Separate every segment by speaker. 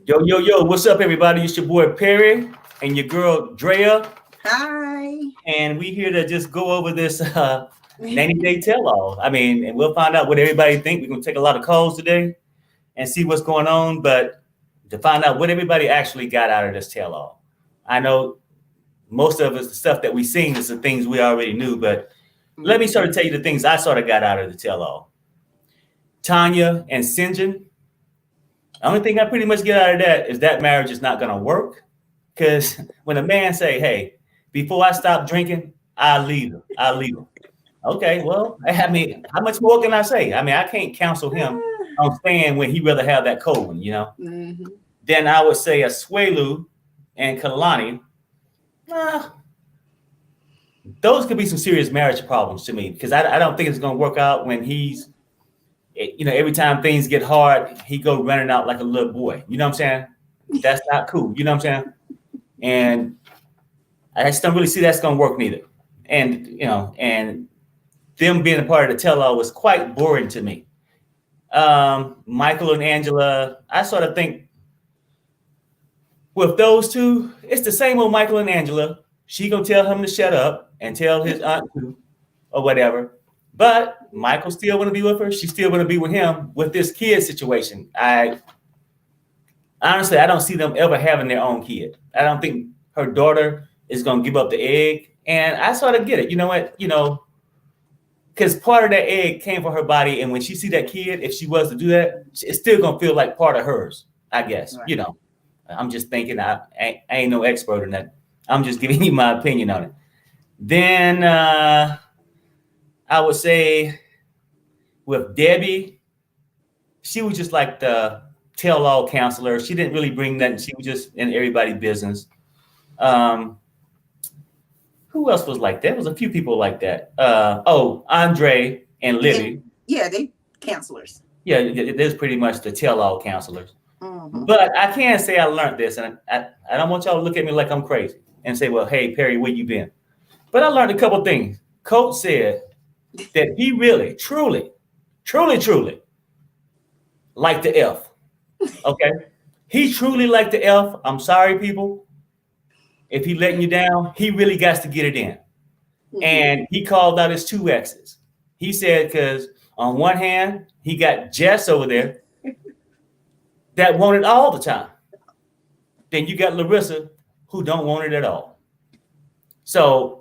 Speaker 1: Yo, what's up, everybody? It's your boy Perry and your girl Drea,
Speaker 2: Hi.
Speaker 1: and we here to just go over this 90-day tell-all. And we'll find out what everybody think. We're gonna take a lot of calls today and see what's going on, but to find out what everybody actually got out of this tell-all. I know most of us, the stuff that we seen is the things we already knew, but let me sort of tell you the things I sort of got out of the tell-all. Tanya and Sinjin. The only thing I pretty much get out of that is that marriage is not gonna work. Because when a man say, "Hey, before I stop drinking, I'll leave her. I'll leave her." Okay, well, how much more can I say? I can't counsel him on staying when he rather have that cold one, you know.
Speaker 2: Mm-hmm.
Speaker 1: Then I would say a Swelu and Kalani. Uh, those could be some serious marriage problems to me because I don't think it's gonna work out when every time things get hard, he go running out like a little boy. You know what I'm saying? That's not cool. You know what I'm saying? And I just don't really see that's going to work neither. And them being a part of the tell-all was quite boring to me. Michael and Angela, I sort of think with those two, it's the same old Michael and Angela. She gonna tell him to shut up and tell his aunt to, or whatever. But Michael still want to be with her. She still want to be with him with this kid situation. Honestly, I don't see them ever having their own kid. I don't think her daughter is going to give up the egg. And I sort of get it. You know what? Because part of that egg came from her body. And when she see that kid, if she was to do that, it's still going to feel like part of hers, I guess. Right. I'm just thinking I ain't no expert in that. I'm just giving you my opinion on it. Then I would say with Debbie, she was just like the tell-all counselor. She didn't really bring that. She was just in everybody's business. Who else was like that? There was a few people like that. Andre and Libby.
Speaker 2: Yeah, they counselors.
Speaker 1: Yeah, there's pretty much the tell-all counselors. Mm-hmm. But I can't say I learned this, and I don't want y'all to look at me like I'm crazy and say, well, hey, Perry, where you been? But I learned a couple things. Coach said that he really, truly liked the F. Okay? He truly liked the F. I'm sorry, people. If he letting you down, he really got to get it in. Mm-hmm. And he called out his two exes. He said, because on one hand, he got Jess over there that want it all the time. Then you got Larissa who don't want it at all. So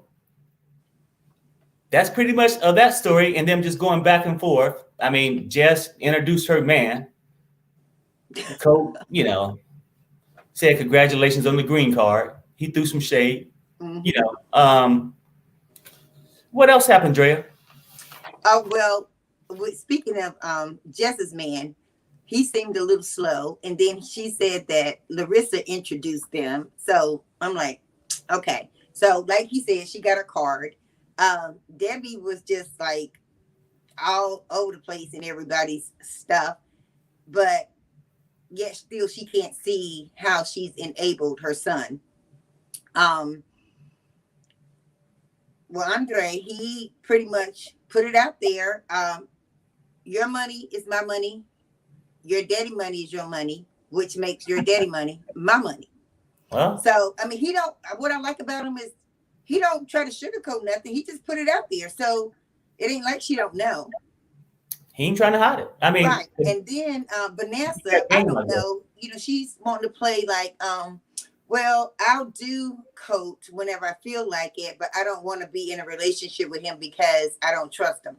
Speaker 1: that's pretty much of that story and them just going back and forth. Jess introduced her man. Coach, said congratulations on the green card. He threw some shade. Mm-hmm. What else happened, Drea?
Speaker 2: Oh, well, speaking of Jess's man, he seemed a little slow. And then she said that Larissa introduced them. So I'm like, okay. So like he said, she got her card. Debbie was just like all over the place in everybody's stuff. But yet still she can't see how she's enabled her son. Well, Andre, he pretty much put it out there. Your money is my money. Your daddy money is your money, which makes your daddy money my money. Well, so, what I like about him is he don't try to sugarcoat nothing. He just put it out there. So it ain't like she don't know.
Speaker 1: He ain't trying to hide it.
Speaker 2: Right. And then Vanessa, I don't know, she's wanting to play like, well, I'll do coach whenever I feel like it, but I don't want to be in a relationship with him because I don't trust him.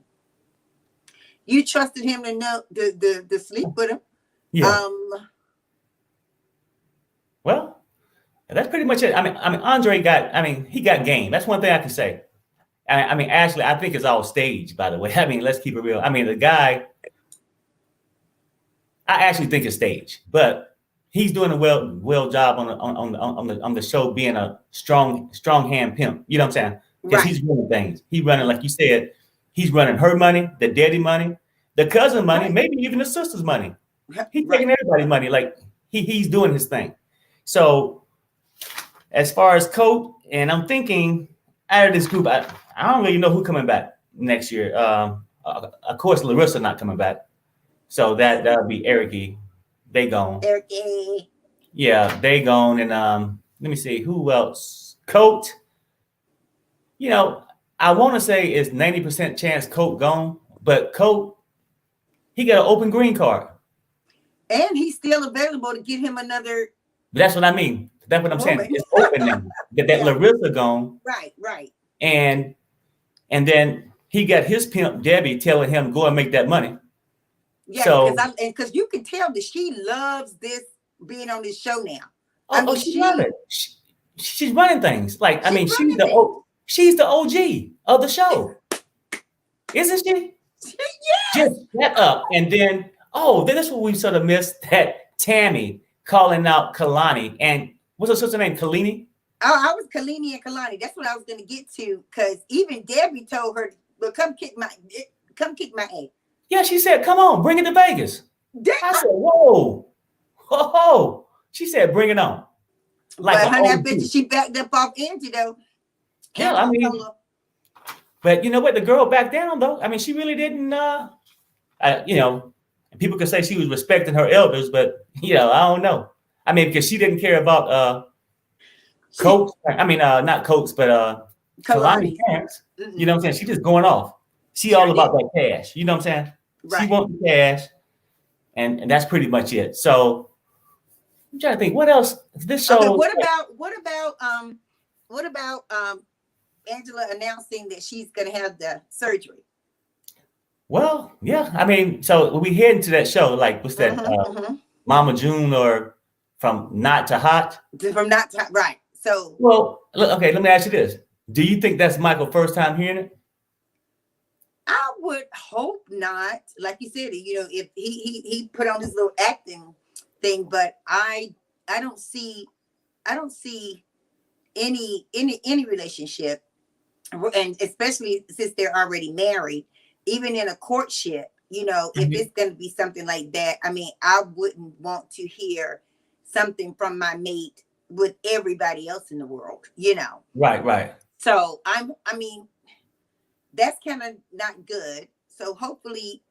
Speaker 2: You trusted him to know the sleep with him.
Speaker 1: Yeah. Well, that's pretty much it. Andre he got game. That's one thing I can say. Actually, I think it's all staged, by the way. Let's keep it real. The guy, I actually think it's staged, but he's doing a well job on the show, being a strong hand pimp. You know what I'm saying? Because He's running things. He's running, like you said, he's running her money, the daddy money, the cousin money, maybe even the sister's money. He's taking everybody's money. Like he's doing his thing. So as far as Coach, and I'm thinking out of this group, I don't really know who coming back next year. Of course, Larissa not coming back. So that'll be Eric. They gone.
Speaker 2: Eric.
Speaker 1: Yeah, they gone. And let me see who else. Coat. You know, I want to say it's 90% chance Coat gone, but Coat he got an open green card.
Speaker 2: And he's still available to get him another.
Speaker 1: But that's what I mean. That's what I'm saying.
Speaker 2: Woman.
Speaker 1: It's open now. That
Speaker 2: Yeah.
Speaker 1: Larissa gone,
Speaker 2: Right.
Speaker 1: and then he got his pimp Debbie telling him go and make that money.
Speaker 2: Yeah,
Speaker 1: So
Speaker 2: because you can tell that she loves this being on this show now.
Speaker 1: she loves it. She's running things. Like I mean, she's the OG of the show, isn't she?
Speaker 2: Yes.
Speaker 1: Just that up, and then that's what we sort of missed, that Tammy calling out Kalani, and what's her sister name? Kalini?
Speaker 2: Oh, I was Kalini and Kalani. That's what I was gonna get to, because even Debbie told her, well, come kick my ass.
Speaker 1: Yeah, she said, come on, bring it to Vegas. I said, whoa. She said, bring it on.
Speaker 2: Like, but honey, I bet you she backed up off Angie though.
Speaker 1: Yeah, I mean, but you know what? The girl backed down though. I mean, she really didn't. People could say she was respecting her elders, but I don't know. I mean, because she didn't care about Coach. I mean, not Coach, but Kalani's parents. Mm-hmm. You know what I'm saying? She just going off. She all about that cash. You know what I'm saying? Right. She wants the cash, and that's pretty much it. So I'm trying to think what else this show.
Speaker 2: Okay, what about Angela announcing that she's gonna have the surgery?
Speaker 1: Well, yeah. I mean, so we head into that show, like what's that? Mama June, or From Not to Hot?
Speaker 2: From Not to Hot, right. So
Speaker 1: okay, let me ask you this. Do you think that's Michael's first time hearing it?
Speaker 2: I would hope not. Like you said, if he put on his little acting thing, but I don't see any relationship, and especially since they're already married, even in a courtship, if it's going to be something like that, I mean, I wouldn't want to hear something from my mate with everybody else in the world,
Speaker 1: Right.
Speaker 2: So I mean, that's kind of not good. So hopefully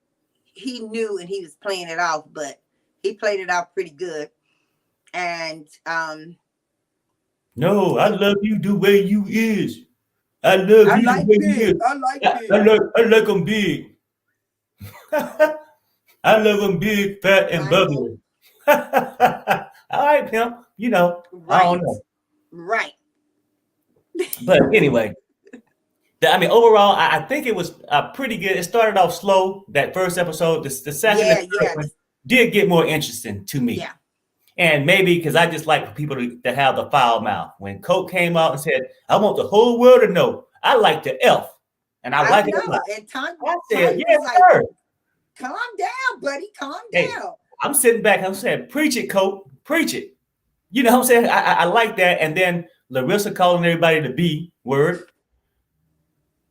Speaker 2: he knew and he was playing it off, but he played it off pretty good. And
Speaker 1: no, I love you the way you is. I love you
Speaker 2: like
Speaker 1: the way you is. I like them big. I love them big, fat, and bubbly. All right, pimp. I don't know.
Speaker 2: Right.
Speaker 1: But anyway, overall, I think it was pretty good. It started off slow, that first episode. The second did get more interesting to me.
Speaker 2: Yeah.
Speaker 1: And maybe because I just like for people to have the foul mouth. When Coke came out and said, I want the whole world to know I like the F. And I like it a lot.
Speaker 2: And Tanya
Speaker 1: said, yes, sir.
Speaker 2: Calm down, buddy. Calm down.
Speaker 1: I'm sitting back. I'm saying, preach it, Coke. Preach it. You know what I'm saying? I like that. And then Larissa calling everybody the B word.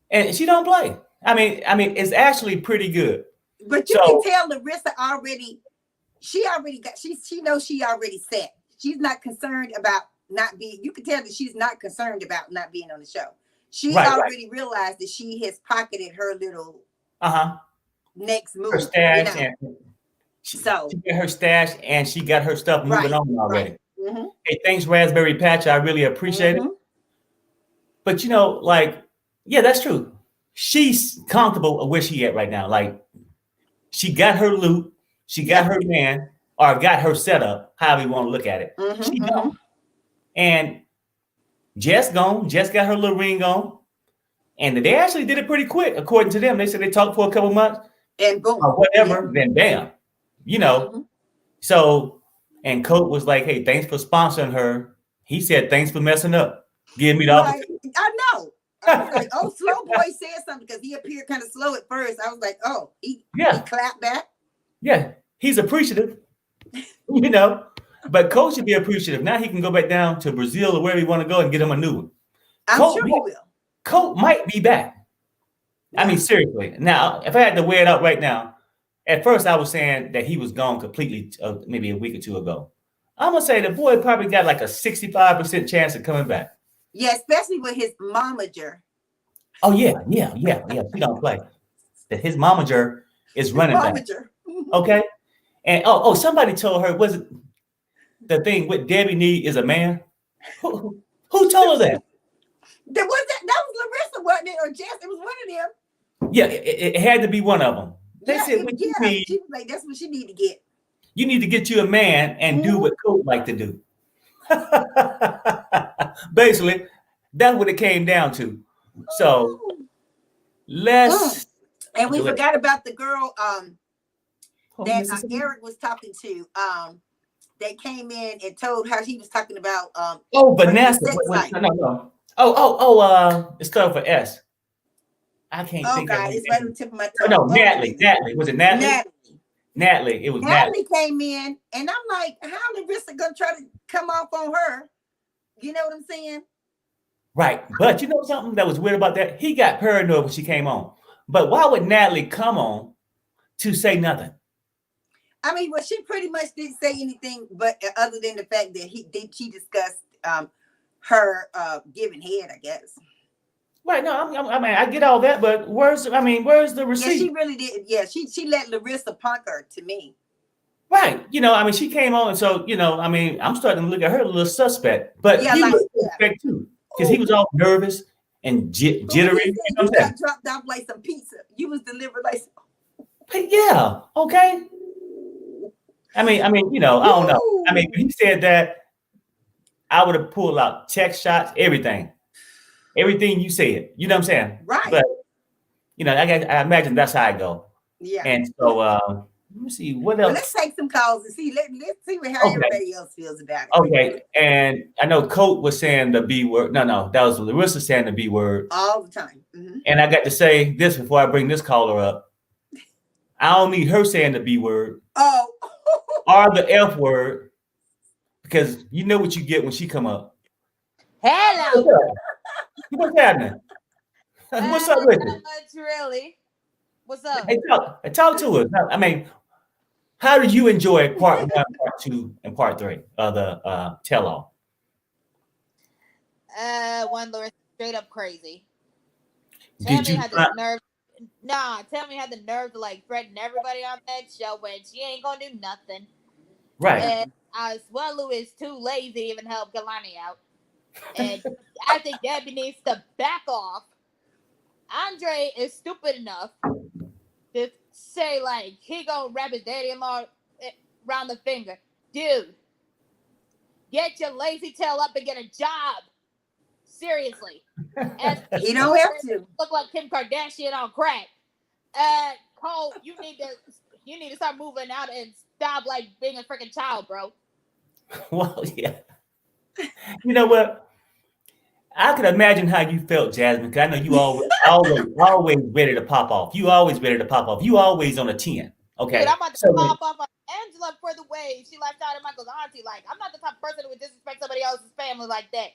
Speaker 1: And she don't play. I mean, it's actually pretty good.
Speaker 2: But you can tell Larissa already, she knows she already set. She's not concerned about not being, you can tell that she's not concerned about not being on the show. She's already realized that she has pocketed her little next move.
Speaker 1: Her stash. And she got her stash and she got her stuff moving on already.
Speaker 2: Right. Mm-hmm.
Speaker 1: Hey, thanks, Raspberry Patch. I really appreciate it. But that's true. She's comfortable where she at right now. Like, she got her loot, she got her man, or got her setup, however you want to look at it. She gone. And Jess gone. Jess got her little ring on. And they actually did it pretty quick, according to them. They said they talked for a couple months.
Speaker 2: And boom.
Speaker 1: Or whatever, then bam. So, and Coke was like, hey, thanks for sponsoring her. He said, thanks for messing up. Give me the opportunity.
Speaker 2: I know. I was like, Slow Boy said something because he appeared kind of slow at first. I was like, he clapped back.
Speaker 1: Yeah, he's appreciative, But Coach should be appreciative. Now he can go back down to Brazil or wherever he want to go and get him a new one.
Speaker 2: I'm sure he will.
Speaker 1: Coach might be back. I mean, seriously. Now, if I had to weigh it out right now, at first I was saying that he was gone completely maybe a week or two ago. I'm going to say the boy probably got like a 65% chance of coming back.
Speaker 2: Yeah, especially with his momager.
Speaker 1: Oh, yeah. He don't play. His momager is running back. Okay? And somebody told her, was it the thing with Debbie need is a man? Who told her that?
Speaker 2: That was Larissa, wasn't it? Or Jess? It was one of them.
Speaker 1: Yeah, it had to be one of them. They said, what you need,
Speaker 2: she was like, that's what she need to get.
Speaker 1: you need to get you a man and do what Coach like to do. Basically, that's what it came down to. So let's.
Speaker 2: And we forgot about the girl that
Speaker 1: Mississippi?
Speaker 2: Eric was talking to. That came in and told how he was talking about
Speaker 1: Vanessa.
Speaker 2: sex life.
Speaker 1: No. It's spelled for S. I can't think of
Speaker 2: God,
Speaker 1: it.
Speaker 2: it's right on the tip of my tongue.
Speaker 1: No, Natalie. Was it Natalie? Natalie. It was Natalie.
Speaker 2: Natalie came in, and I'm like, how Larissa gonna try to come off on her? You know what I'm saying?
Speaker 1: Right. But you know something that was weird about that? He got paranoid when she came on. But why would Natalie come on to say nothing?
Speaker 2: I mean, well, she pretty much didn't say anything, but other than the fact that she discussed her giving head, I guess.
Speaker 1: Right. No, I mean, I get all that, but where's the receipt?
Speaker 2: Yeah, she really did. Yeah, she let Larissa punk her to me.
Speaker 1: Right. She came on, so I'm starting to look at her a little suspect. But he was suspect too, because he was all nervous and jittery.
Speaker 2: You got dropped off like some pizza. You was delivered like some...
Speaker 1: Yeah. Okay. I don't know. When he said that, I would have pulled out text shots, everything you said. You know what I'm saying?
Speaker 2: Right.
Speaker 1: But I imagine that's how I go.
Speaker 2: Yeah.
Speaker 1: And so let me see what else.
Speaker 2: Well, let's take some calls and see. Let's see how everybody else feels about it.
Speaker 1: Okay. And I know Colt was saying the B word. No, that was Larissa saying the B word
Speaker 2: all the time. Mm-hmm.
Speaker 1: And I got to say this before I bring this caller up. I don't need her saying the B word.
Speaker 2: Oh.
Speaker 1: Or the F word, because you know what you get when she come up.
Speaker 3: Hello.
Speaker 1: What's happening? What's up with you?
Speaker 3: Not much, really. What's up?
Speaker 1: Hey, talk to us. I mean, how did you enjoy part 1, part 2, and part 3 of the tell-all?
Speaker 3: One Lord straight up crazy.
Speaker 1: Did you
Speaker 3: had the nerve? Nah, Tammy had the nerve to like threaten everybody on that show when she ain't gonna do nothing.
Speaker 1: Right.
Speaker 3: And Swallow is too lazy to even help Kalani out. And I think Debbie needs to back off. Andre is stupid enough to say like he gonna wrap his daddy-in-law around the finger. Dude, get your lazy tail up and get a job. Seriously.
Speaker 2: You don't have to
Speaker 3: look like Kim Kardashian on crack. Cole, you need to start moving out and stop like being a freaking child, bro.
Speaker 1: Well, yeah. You know what? I can imagine how you felt, Jasmine, because I know you always ready to pop off. You always ready to pop off. You always on a 10. Okay.
Speaker 3: Dude, I'm about to pop off on Angela for the way she left out of Michael's auntie. Like, I'm not the type of person who would disrespect somebody else's family like that.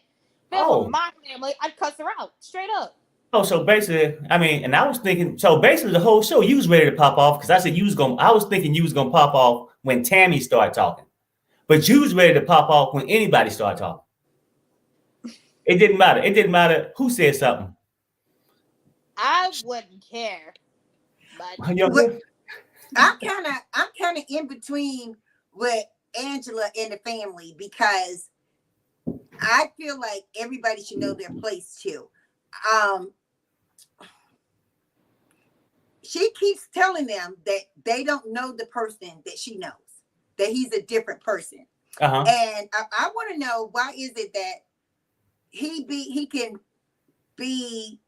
Speaker 3: If it were my family, I'd cuss her out straight up.
Speaker 1: Oh, so basically, and I was thinking, so basically the whole show, you was ready to pop off because I said I was thinking you was gonna pop off when Tammy started talking, but you was ready to pop off when anybody started talking. It didn't matter. It didn't matter who said something.
Speaker 3: I wouldn't care. But
Speaker 2: I'm kind of in between with Angela and the family because I feel like everybody should know their place too. She keeps telling them that they don't know the person that she knows, that he's a different person.
Speaker 1: Uh-huh.
Speaker 2: And I want to know, why is it that he can be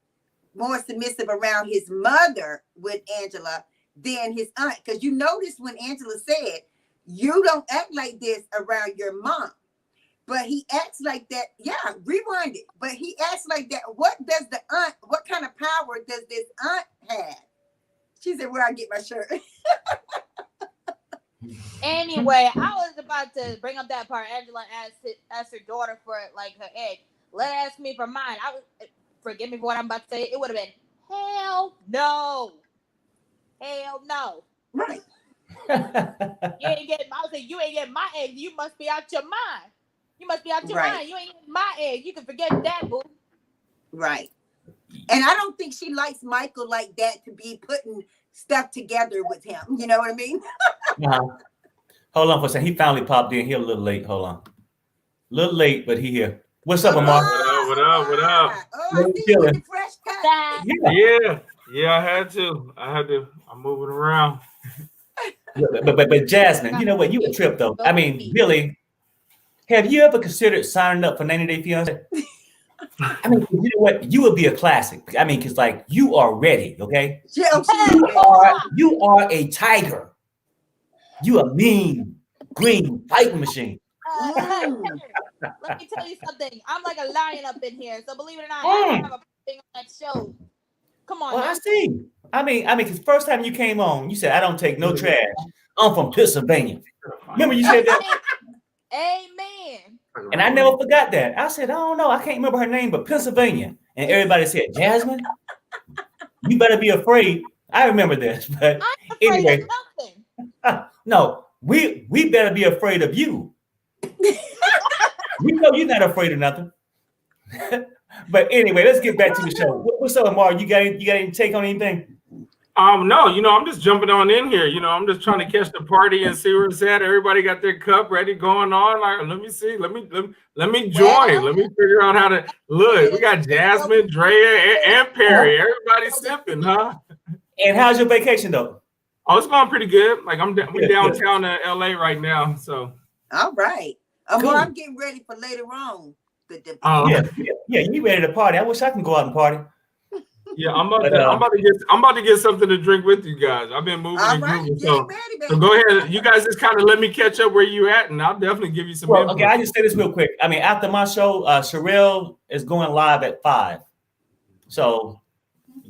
Speaker 2: more submissive around his mother with Angela than his aunt? Because you notice when Angela said, you don't act like this around your mom. But he acts like that. Yeah, rewind it. But he acts like that. What kind of power does this aunt have? She said, where I get my shirt.
Speaker 3: Anyway, I was about to bring up that part. Angela asked her daughter for like her egg. Let her ask me for mine. Forgive me for what I'm about to say. It would have been hell no. Hell no.
Speaker 2: Right.
Speaker 3: You ain't getting my egg. You must be out your mind. You must be out your mind. You ain't getting my egg. You can forget that, boo.
Speaker 2: Right. And I don't think she likes Michael like that to be putting stuff together with him. You know what I mean?
Speaker 1: Hold on for a second. He finally popped in. He a little late. Hold on. A little late, but he here. What's up, Amar?
Speaker 4: What up?
Speaker 2: Oh, I see you with the fresh cut.
Speaker 4: Yeah, I had to. I'm moving around.
Speaker 1: But Jasmine, you know what? You a trip though. I mean, really, have you ever considered signing up for 90 Day Fiance? I mean, you know what? You would be a classic. I mean, because like you are ready, okay?
Speaker 2: Yeah,
Speaker 1: You are a tiger. You a mean green fighting machine.
Speaker 3: Let me tell you something. I'm like a lion up in here. So believe it or not, I have a thing on that show. Come on.
Speaker 1: Well, I see. I mean, because first time you came on, you said I don't take no trash. I'm from Pennsylvania. Remember you said that?
Speaker 3: Amen.
Speaker 1: And I never forgot that. I said, I don't know. I can't remember her name, but Pennsylvania. And everybody said, Jasmine, you better be afraid. I remember this. But anyway, no, we better be afraid of you. We know you're not afraid of nothing. But anyway, let's get back to the show. What's up, Amar? You got any take on anything?
Speaker 4: No, I'm just jumping on in here. I'm just trying to catch the party and see where it's at. Everybody got their cup ready going on. Like, let me see. Let me join. Let me figure out how to look. We got Jasmine, Drea, and Perry. Everybody's sipping, huh?
Speaker 1: And how's your vacation though?
Speaker 4: Oh, it's going pretty good. Like we downtown in LA right now. So
Speaker 2: all right.
Speaker 1: Cool.
Speaker 2: I'm getting ready for later on.
Speaker 1: Yeah, you ready to party? I wish I can go out and party.
Speaker 4: Yeah, I'm about to get something to drink with you guys. I've been moving and grooving. So go ahead. You guys just kind of let me catch up where you at, and I'll definitely give you some input.
Speaker 1: Okay, I just say this real quick. I mean, after my show, Sherelle is going live at 5. So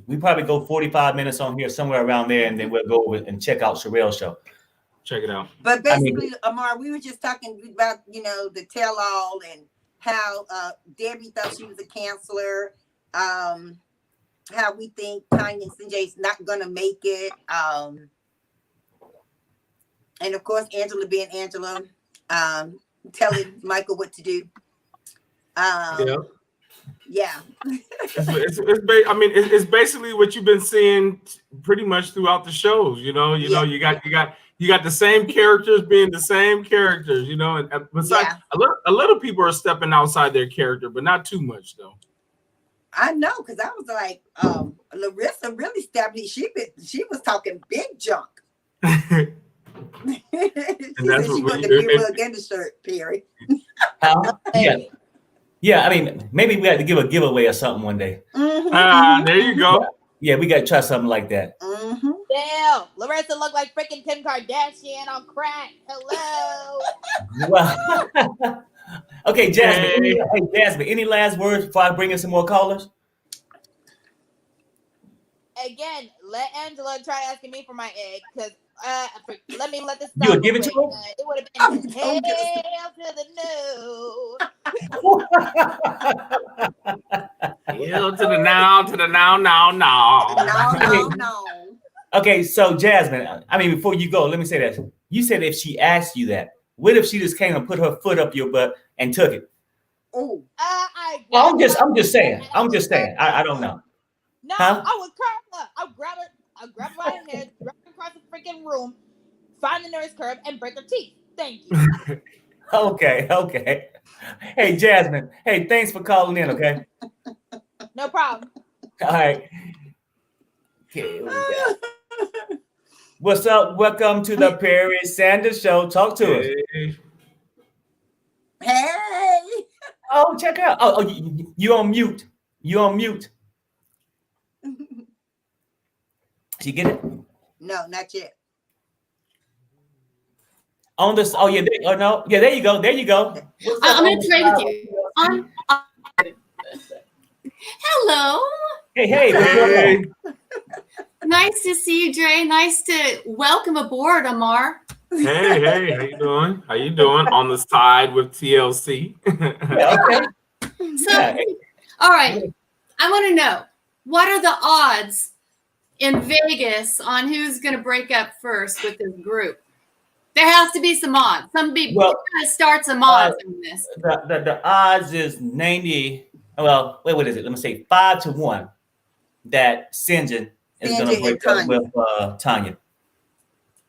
Speaker 1: we probably go 45 minutes on here, somewhere around there, and then we'll go over and check out Sherelle's show.
Speaker 4: Check it out.
Speaker 2: But basically, Amar, we were just talking about, the tell-all and how Debbie thought she was a counselor. How we think Tanya and Jay's not gonna make it. And of course, Angela being Angela, telling Michael what to do. Yeah.
Speaker 4: It's basically what you've been seeing pretty much throughout the shows. You got the same characters being the same characters. And besides, a little people are stepping outside their character, but not too much though.
Speaker 2: I know, because I was like, Larissa really stepped in. She was talking big junk. She said she wanted to be real again the shirt, Perry.
Speaker 1: Yeah. I mean, maybe we had to give a giveaway or something one day.
Speaker 4: There you go.
Speaker 1: Yeah, we got to try something like that.
Speaker 3: Damn, Larissa looked like freaking Kim Kardashian on crack. Hello.
Speaker 1: Well, okay, Jasmine. Hey, Jasmine, any last words before I bring in some more callers?
Speaker 3: Again, let Angela try asking me for my egg, because let this.
Speaker 1: You would give it to her?
Speaker 3: It would have been hell to the no.
Speaker 4: Hell to the now.
Speaker 2: No.
Speaker 1: Okay, so Jasmine, I mean, before you go, let me say this. You said if she asked you that, what if she just came and put her foot up your butt and took it?
Speaker 2: Oh.
Speaker 1: I'm just saying. I don't know.
Speaker 3: No, huh? I would curve her. I'll grab her by her hair, drag her across the freaking room, find the nearest curb, and break her teeth. Thank you.
Speaker 1: Okay. Hey, Jasmine. Hey, thanks for calling in, okay?
Speaker 3: No problem.
Speaker 1: All right. Okay, what's up? Welcome to the Perry Sanders Show. Talk to us.
Speaker 2: Hey.
Speaker 1: Oh, check out. Oh, you on mute. Did you get it?
Speaker 2: No, not yet.
Speaker 1: On this. Oh yeah. No. Yeah. There you go.
Speaker 5: I'm going to trade with you. Hello.
Speaker 1: Hey.
Speaker 5: Nice to see you, Dre. Nice to welcome aboard, Amar.
Speaker 4: Hey. How you doing? On the side with TLC.
Speaker 5: All right. I want to know, what are the odds in Vegas on who's going to break up first with this group? There has to be some odds. Somebody kind of start some odds in this.
Speaker 1: The odds is 90. Well, wait, what is it? Let me say 5-1 that Sinjin is going to break up with Tanya.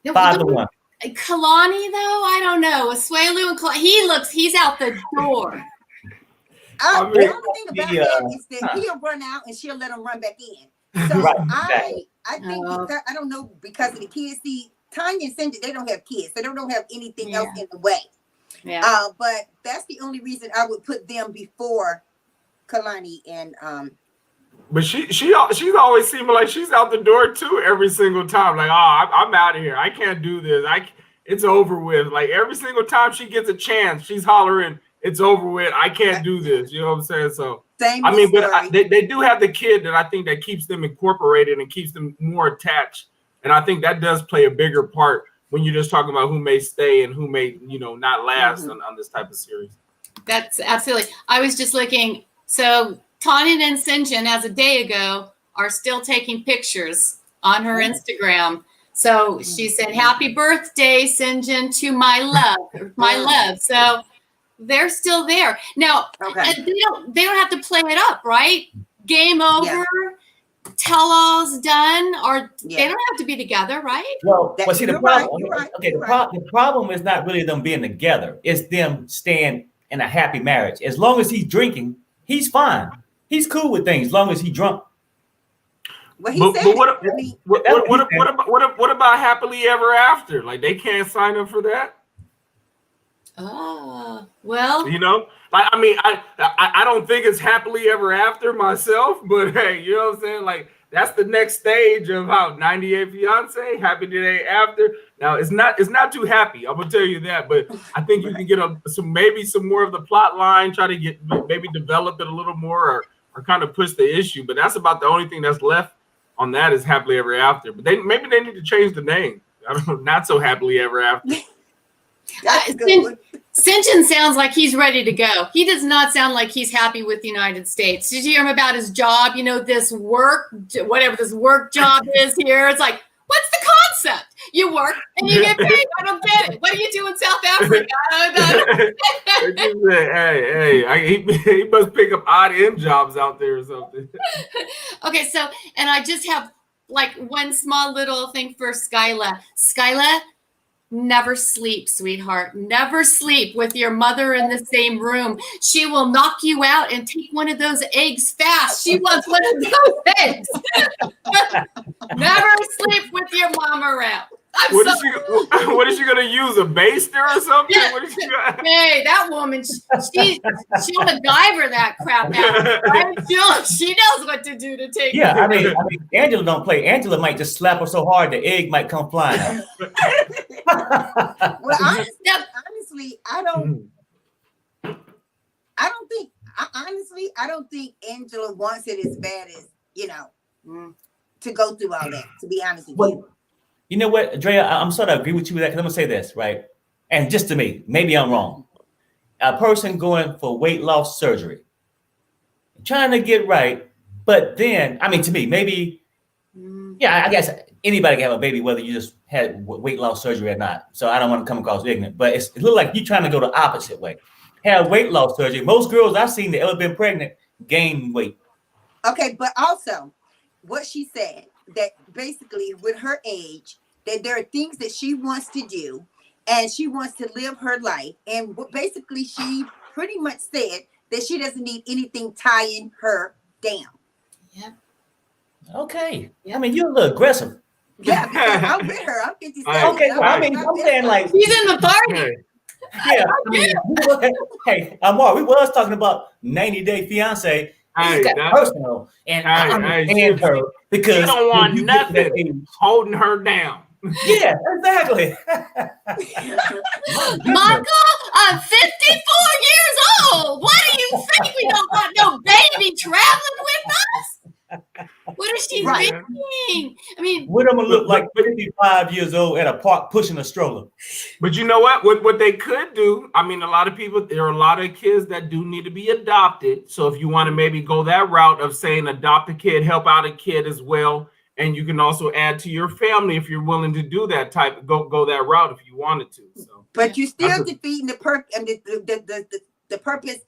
Speaker 1: 5-1.
Speaker 5: Kalani, though, I don't know. Asuelu and Kalani, he's out the door.
Speaker 2: The only thing about that is that he'll run out and she'll let him run back in. So I think because, I don't know, because of the kids. See, Tanya and Cindy, they don't have kids. They don't have anything else in the way. Yeah. But that's the only reason I would put them before Kalani and
Speaker 4: But she's always seeming like she's out the door too every single time. Like, I'm out of here. I can't do this. It's over with. Like every single time she gets a chance, she's hollering, "It's over with. I can't do this." You know what I'm saying? So I mean, but they do have the kid that I think that keeps them incorporated and keeps them more attached. And I think that does play a bigger part when you're just talking about who may stay and who may, not last on this type of series.
Speaker 5: That's absolutely. I was just looking. So Tanya and Sinjin, as a day ago, are still taking pictures on her Instagram. So she said, "Happy birthday, Sinjin, to my love." So they're still there now. And they don't have to play it up, right? Game over. Tell all's done, or they don't have to be together, right?
Speaker 1: Well, see, the problem. The problem is not really them being together. It's them staying in a happy marriage. As long as he's drinking, he's fine. He's cool with things as long as he's drunk.
Speaker 2: Well,
Speaker 4: what about happily ever after? Like they can't sign up for that.
Speaker 5: Oh, well,
Speaker 4: I don't think it's happily ever after myself, but hey, you know what I'm saying? Like that's the next stage of how 98 Fiance, happy day after. Now it's not too happy. I'm gonna tell you that, but I think you can get some more of the plot line, try to maybe develop it a little more or kind of push the issue. But that's about the only thing that's left on that is happily ever after. But maybe they need to change the name. I don't know, not so happily ever after.
Speaker 5: Sinjin sounds like he's ready to go. He does not sound like he's happy with the United States. Did you hear him about his job? This work, whatever this work job is here. It's like, what's the concept? You work and you get paid. I don't get it. What do you do in South Africa?
Speaker 4: He must pick up odd end jobs out there or something.
Speaker 5: Okay, so, and I just have like one small little thing for Skyla. Skyla, never sleep, sweetheart. Never sleep with your mother in the same room. She will knock you out and take one of those eggs fast. She wants one of those eggs. Never sleep with your mom around.
Speaker 4: What is she gonna use? A baster or something?
Speaker 5: Yeah.
Speaker 4: What is she gonna...
Speaker 5: Hey, that woman, she'll MacGyver that crap out. Right? She knows what to do to take.
Speaker 1: Yeah, I mean, Angela don't play. Angela might just slap her so hard the egg might come flying out.
Speaker 2: Well, honestly, I don't think Angela wants it as bad as to go through all that. To be honest with you.
Speaker 1: You know what, Drea, I'm sort of agree with you with that because I'm gonna say this, right? And just to me, maybe I'm wrong. A person going for weight loss surgery, trying to get right, but then, I mean, to me, maybe, I guess anybody can have a baby, whether you just had weight loss surgery or not. So I don't want to come across ignorant, but it looks like you're trying to go the opposite way. Have weight loss surgery. Most girls I've seen that ever been pregnant gain weight.
Speaker 2: Okay, but also what she said, that basically with her age, that there are things that she wants to do and she wants to live her life. And basically she pretty much said that she doesn't need anything tying her down.
Speaker 5: Yeah.
Speaker 1: Okay. Yeah. I mean, you're a little aggressive.
Speaker 2: Yeah, because I'm with her. I'm 57.
Speaker 1: Okay, well, I mean, I'm saying like
Speaker 5: she's in the party.
Speaker 1: Yeah, I mean, hey, Amar, we was talking about 90 Day Fiance. It's got personal, and I understand her because
Speaker 4: you don't want nothing holding her down.
Speaker 1: Yeah, exactly.
Speaker 5: Michael, I'm 54 years old. What do you think? We don't want no baby traveling with us? What is she thinking? I mean,
Speaker 1: what am I look like 55 years old at a park pushing a stroller?
Speaker 4: But you know what? What they could do, I mean, a lot of people, there are a lot of kids that do need to be adopted. So if you want to maybe go that route of saying adopt a kid, help out a kid as well. And you can also add to your family if you're willing to do that type, go that route if you wanted to. So,
Speaker 2: but you're still defeating the purpose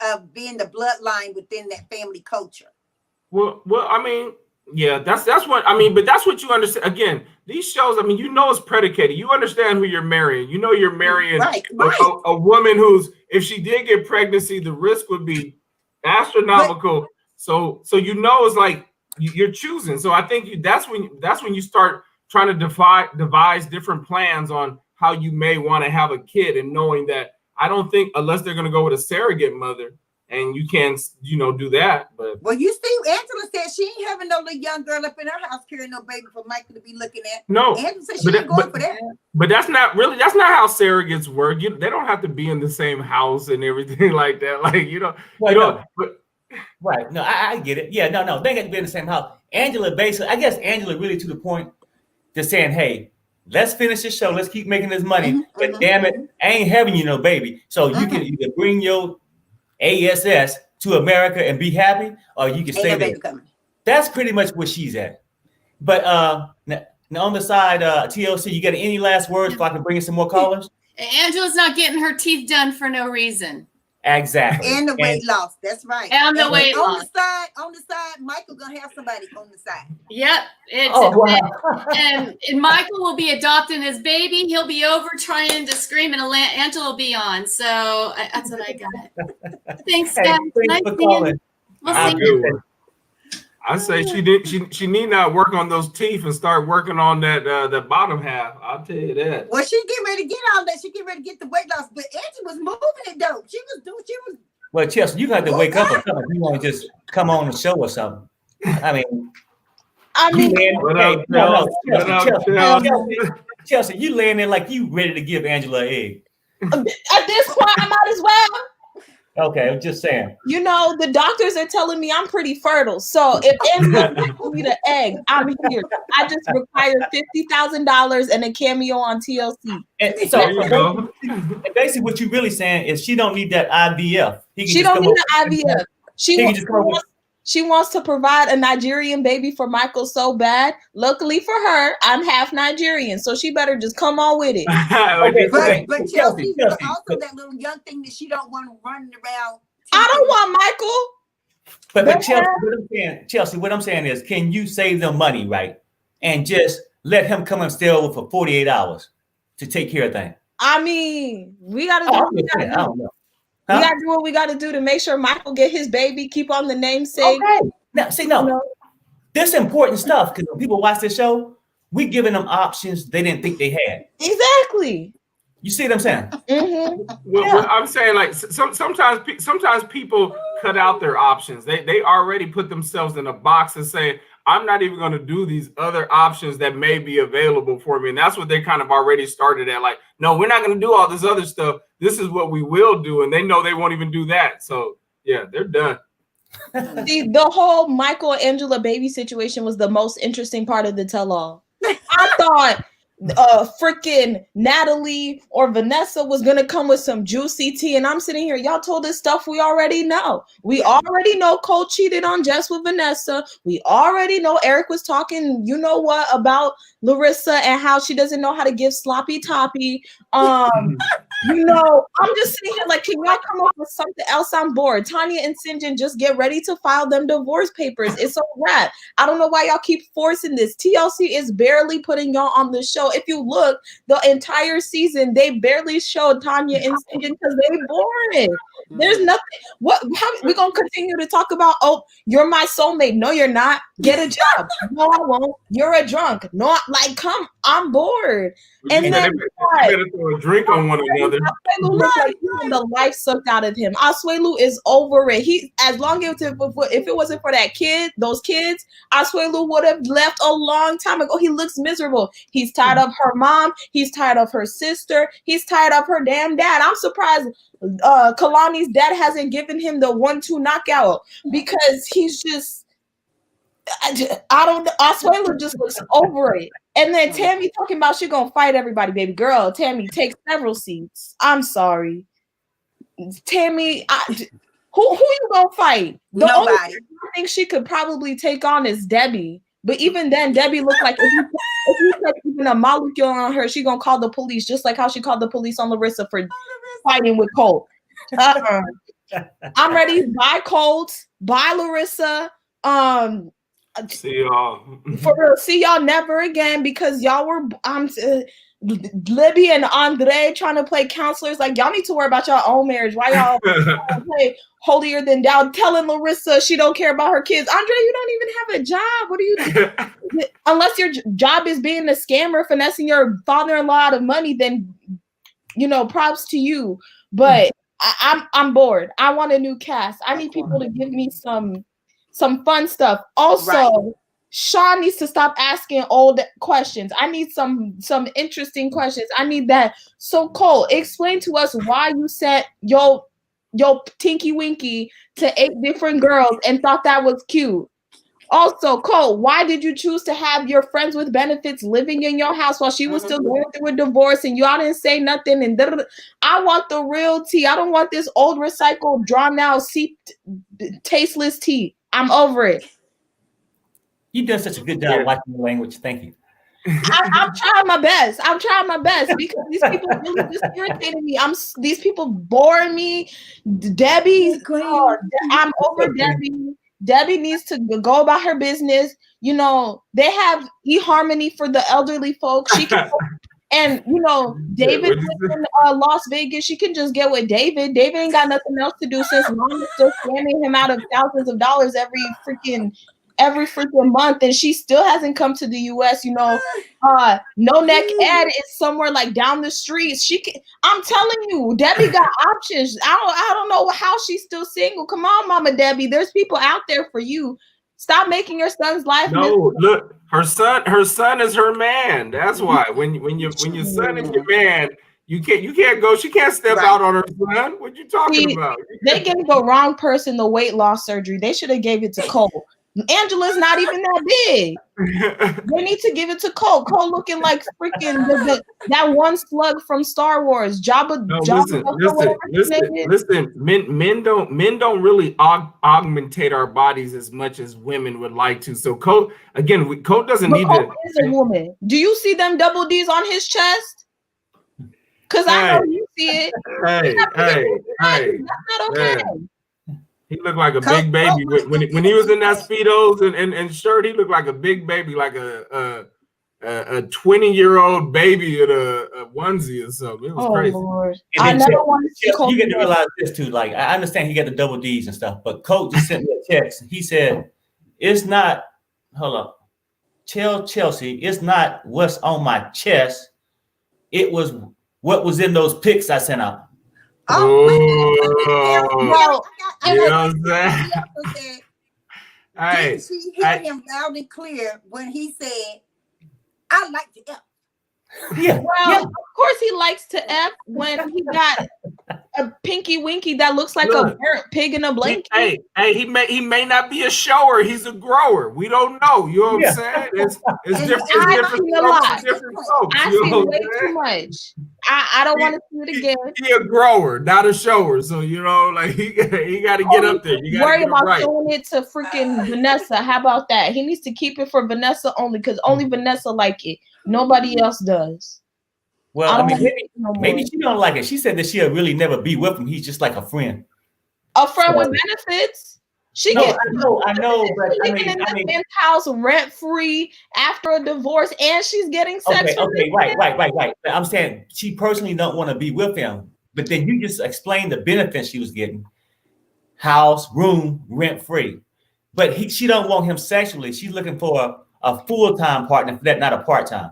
Speaker 2: of being the bloodline within that family culture.
Speaker 4: Well, I mean, Yeah, that's what I mean, but that's what you understand. Again, these shows, I mean, it's predicated. You understand who you're marrying. You're marrying a woman who's, if she did get pregnancy, the risk would be astronomical. So it's like you're choosing. So I think that's when you start trying to devise different plans on how you may want to have a kid, and knowing that I don't think, unless they're going to go with a surrogate mother, and you can't, do that. But
Speaker 2: you see, Angela said she ain't having no little young girl up in her house carrying no baby for Michael to be looking at.
Speaker 4: No,
Speaker 2: Angela said she ain't going for that.
Speaker 4: But that's not how surrogates work. They don't have to be in the same house and everything like that. Like
Speaker 1: Right. No, I get it. Yeah, no, they got to be in the same house. Angela really to the point, just saying, hey, let's finish this show. Let's keep making this money. But damn it, I ain't having you no baby. So you can either bring your ASS to America and be happy, or you can stay there. That's pretty much where she's at. But now on the side, TLC, you got any last words so I can bring in some more callers?
Speaker 5: Angela's not getting her teeth done for no reason.
Speaker 1: Exactly.
Speaker 2: And the weight loss. That's right.
Speaker 5: And the weight loss.
Speaker 2: On the side, Michael gonna have somebody on the side.
Speaker 5: Yep. And Michael will be adopting his baby. He'll be over trying to scream, and Angela will be on. So that's what I got. Thanks, guys.
Speaker 1: Thanks for calling.
Speaker 5: We'll see you.
Speaker 4: I say she need not work on those teeth and start working on that bottom half. I'll tell you that.
Speaker 2: Well, she get ready to get all that. She get ready to get the weight loss, but Angie was moving it though. She was.
Speaker 1: Well, Chelsea, you got to wake up or something. You want to just come on the show or something. Chelsea, you laying there like you ready to give Angela an egg.
Speaker 6: At this point, I might as well.
Speaker 1: Okay, I'm just saying.
Speaker 6: The doctors are telling me I'm pretty fertile. So if Angela gives me the egg, I'm here. I just require $50,000 and a cameo on TLC.
Speaker 1: And so basically what you're really saying is she don't need that IVF.
Speaker 6: She don't need the IVF. She wants to provide a Nigerian baby for Michael so bad. Luckily for her, I'm half Nigerian, so she better just come on with it.
Speaker 2: But Chelsea also that little young thing that she don't want running around.
Speaker 6: I don't want Michael.
Speaker 1: But Chelsea, what I'm saying is, can you save them money, right? And just let him come and stay over for 48 hours to take care of things.
Speaker 6: We got to do what we got to do. I don't know. Huh? We got to do what we got to do to make sure Michael get his baby, keep on the namesake.
Speaker 1: Okay. Now, this important stuff, because when people watch this show, we giving them options they didn't think they had.
Speaker 6: Exactly.
Speaker 1: You see what I'm saying?
Speaker 6: Mm-hmm.
Speaker 4: Well, I'm saying, like, sometimes people cut out their options. They already put themselves in a box and say, I'm not even going to do these other options that may be available for me. And that's what they kind of already started at. Like, no, we're not going to do all this other stuff. This is what we will do. And they know they won't even do that. So, yeah, they're done.
Speaker 6: See, the whole Michael and Angela baby situation was the most interesting part of the tell-all. I thought freaking Natalie or Vanessa was gonna come with some juicy tea, and I'm sitting here, y'all told us stuff we already know. We already know Cole cheated on Jess with Vanessa. We already know Eric was talking, about Larissa and how she doesn't know how to give sloppy toppy. I'm just sitting here like, can y'all come up with something else? I'm bored. Tanya and Sinjin, just get ready to file them divorce papers. It's a wrap. I don't know why y'all keep forcing this. TLC is barely putting y'all on the show. If you look, the entire season, they barely showed Tanya and Sinjin because they boring. There's nothing. How we gonna continue to talk about, oh, you're my soulmate? No, you're not. Get a job. No, I won't. You're a drunk. No, I'm bored. And then
Speaker 4: they better throw a drink on one another.
Speaker 6: Asuelu looks like the life sucked out of him. Asuelu is over it. As long as if it wasn't for those kids, Asuelu would have left a long time ago. He looks miserable. He's tired of her mom. He's tired of her sister. He's tired of her damn dad. I'm surprised Kalani's dad hasn't given him the 1-2 knockout because he's just. I don't know. Asuelu just looks over it. And then Tammy talking about she gonna fight everybody, baby girl. Tammy, take several seats. I'm sorry, Tammy. Who you gonna fight? The only person I think she could probably take on is Debbie. But even then, Debbie looked like if you put even a molecule on her, she gonna call the police, just like how she called the police on Larissa for fighting with Colt. I'm ready. Bye, Colt. Bye, Larissa.
Speaker 4: See y'all.
Speaker 6: For real, see y'all never again because y'all were Libby and Andre trying to play counselors. Like y'all need to worry about your own marriage. Why y'all play holier than thou? Telling Larissa she don't care about her kids. Andre, you don't even have a job. What are you? Unless your job is being a scammer, finessing your father-in-law out of money, then props to you. But I'm bored. I want a new cast. I need people to give me some fun stuff. Also, right. Sean needs to stop asking old questions. I need some interesting questions. I need that. So Cole, explain to us why you sent your Tinky Winky to 8 different girls and thought that was cute. Also, Cole, why did you choose to have your friends with benefits living in your house while she was still going through a divorce and y'all didn't say nothing? And I want the real tea. I don't want this old recycled, drawn out, tasteless tea. I'm over it.
Speaker 1: You've done such a good job watching the language. Thank you.
Speaker 6: I'm trying my best. Because these people really just irritating me. These people boring me. Debbie, I'm over Debbie. Debbie needs to go about her business. They have eHarmony for the elderly folks. She can, and David in Las Vegas. She can just get with David. David ain't got nothing else to do since mom is still scamming him out of thousands of dollars every freaking month, and she still hasn't come to the U.S. No Neck Ed is somewhere like down the street. I'm telling you, Debbie got options. I don't know how she's still single. Come on, Mama Debbie. There's people out there for you. Stop making your son's life.
Speaker 4: No, look, her son is her man. That's why when your son is your man, you can't go. She can't step out on her son. What you talking about?
Speaker 6: They gave the wrong person the weight loss surgery. They should have gave it to Cole. Angela's not even that big. They need to give it to Cole. Cole looking like freaking that one slug from Star Wars. Jabba.
Speaker 4: Listen. Men don't really augmentate our bodies as much as women would like to. So Cole doesn't need
Speaker 6: Cole is a woman. Do you see them double D's on his chest? Because I know you see it.
Speaker 4: Hey.
Speaker 6: That's not okay.
Speaker 4: Yeah. He looked like a big baby when he was in that Speedos and shirt. He looked like a big baby, like a 20-year-old baby in a onesie or something. It was crazy.
Speaker 6: Lord. I never want to see Cole.
Speaker 1: You get to realize this too. Like I understand he got the double D's and stuff, but Coach just sent me a text. He said, "It's not. Hold up, tell Chelsea it's not what's on my chest. It was what was in those pics I sent out."
Speaker 4: Well, you know what I'm saying?
Speaker 2: Hey, she heard him loud and clear when he said, "I like to F."
Speaker 6: Yeah. Well, of course he likes to F when he got a pinky winky that looks like a burnt pig in a blanket.
Speaker 4: Hey, he may not be a shower. He's a grower. We don't know. You know what I'm saying? It's different.
Speaker 6: I see way too much. I don't want to see it again.
Speaker 4: He a grower, not a shower. So he got to get up there. You
Speaker 6: worry about showing it to freaking Vanessa. How about that? He needs to keep it for Vanessa only because only Vanessa like it. Nobody else does.
Speaker 1: Well, maybe she don't like it. She said that she'll really never be with him. He's just like a friend.
Speaker 6: A friend with benefits?
Speaker 1: I know, but
Speaker 6: living in the penthouse rent free after a divorce, and she's getting sex.
Speaker 1: Okay, right. I'm saying she personally don't want to be with him, but then you just explained the benefits she was getting: house, room, rent free. But she don't want him sexually. She's looking for a full-time partner for that, not a part-time.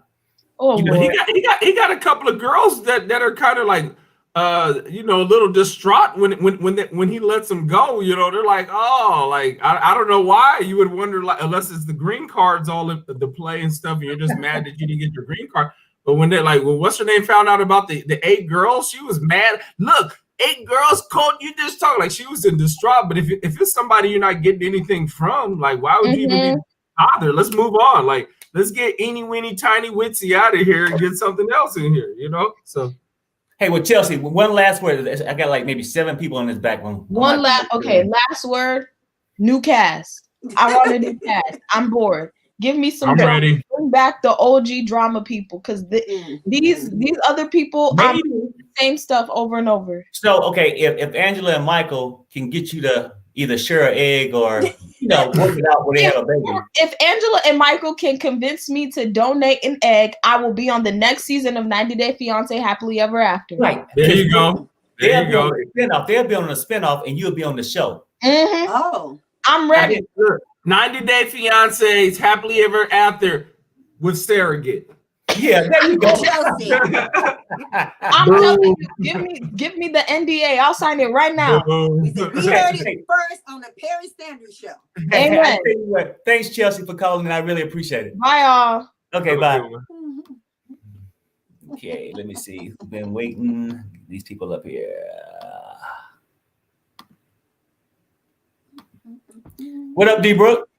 Speaker 6: Oh,
Speaker 4: he got a couple of girls that are kind of like a little distraught when he lets them go. They're like, I don't know why. You would wonder, like, unless it's the green cards all in the play and stuff, and you're just mad that you didn't get your green card. But when they're like, well, what's her name found out about the 8 girls, she was mad. Look, 8 girls, Colt, you just talk like she was in distraught. But if it's somebody you're not getting anything from, like, why would you even be bothered? Let's move on. Like, let's get eeny, weeny, tiny, witsy out of here and get something else in here, So,
Speaker 1: hey, well, Chelsea, one last word. I got like maybe 7 people in this back room.
Speaker 6: Last word. New cast. I want a new cast. I'm bored. Give me some drama.
Speaker 4: Ready.
Speaker 6: Bring back the OG drama people because these other people, I'm doing the same stuff over and over.
Speaker 1: So, okay, if Angela and Michael can get you to either share an egg or work it out where they have a baby.
Speaker 6: If Angela and Michael can convince me to donate an egg, I will be on the next season of 90 Day Fiance Happily Ever After.
Speaker 1: Right.
Speaker 4: There you go. There you go.
Speaker 1: They'll be on a spinoff and you'll be on the show.
Speaker 6: Mm-hmm.
Speaker 2: Oh,
Speaker 6: I'm ready.
Speaker 4: 90 Day Fiancés Happily Ever After with surrogate.
Speaker 1: Yeah, there you go.
Speaker 2: Chelsea.
Speaker 6: I'm telling you, give me the NDA. I'll sign it right now.
Speaker 2: We heard it first on the Perry Sanders show.
Speaker 6: Amen.
Speaker 1: I tell you what, thanks, Chelsea, for calling, and I really appreciate it.
Speaker 6: Bye, y'all.
Speaker 1: Okay, bye. Okay, let me see. Been waiting. These people up here. What up, D Brook?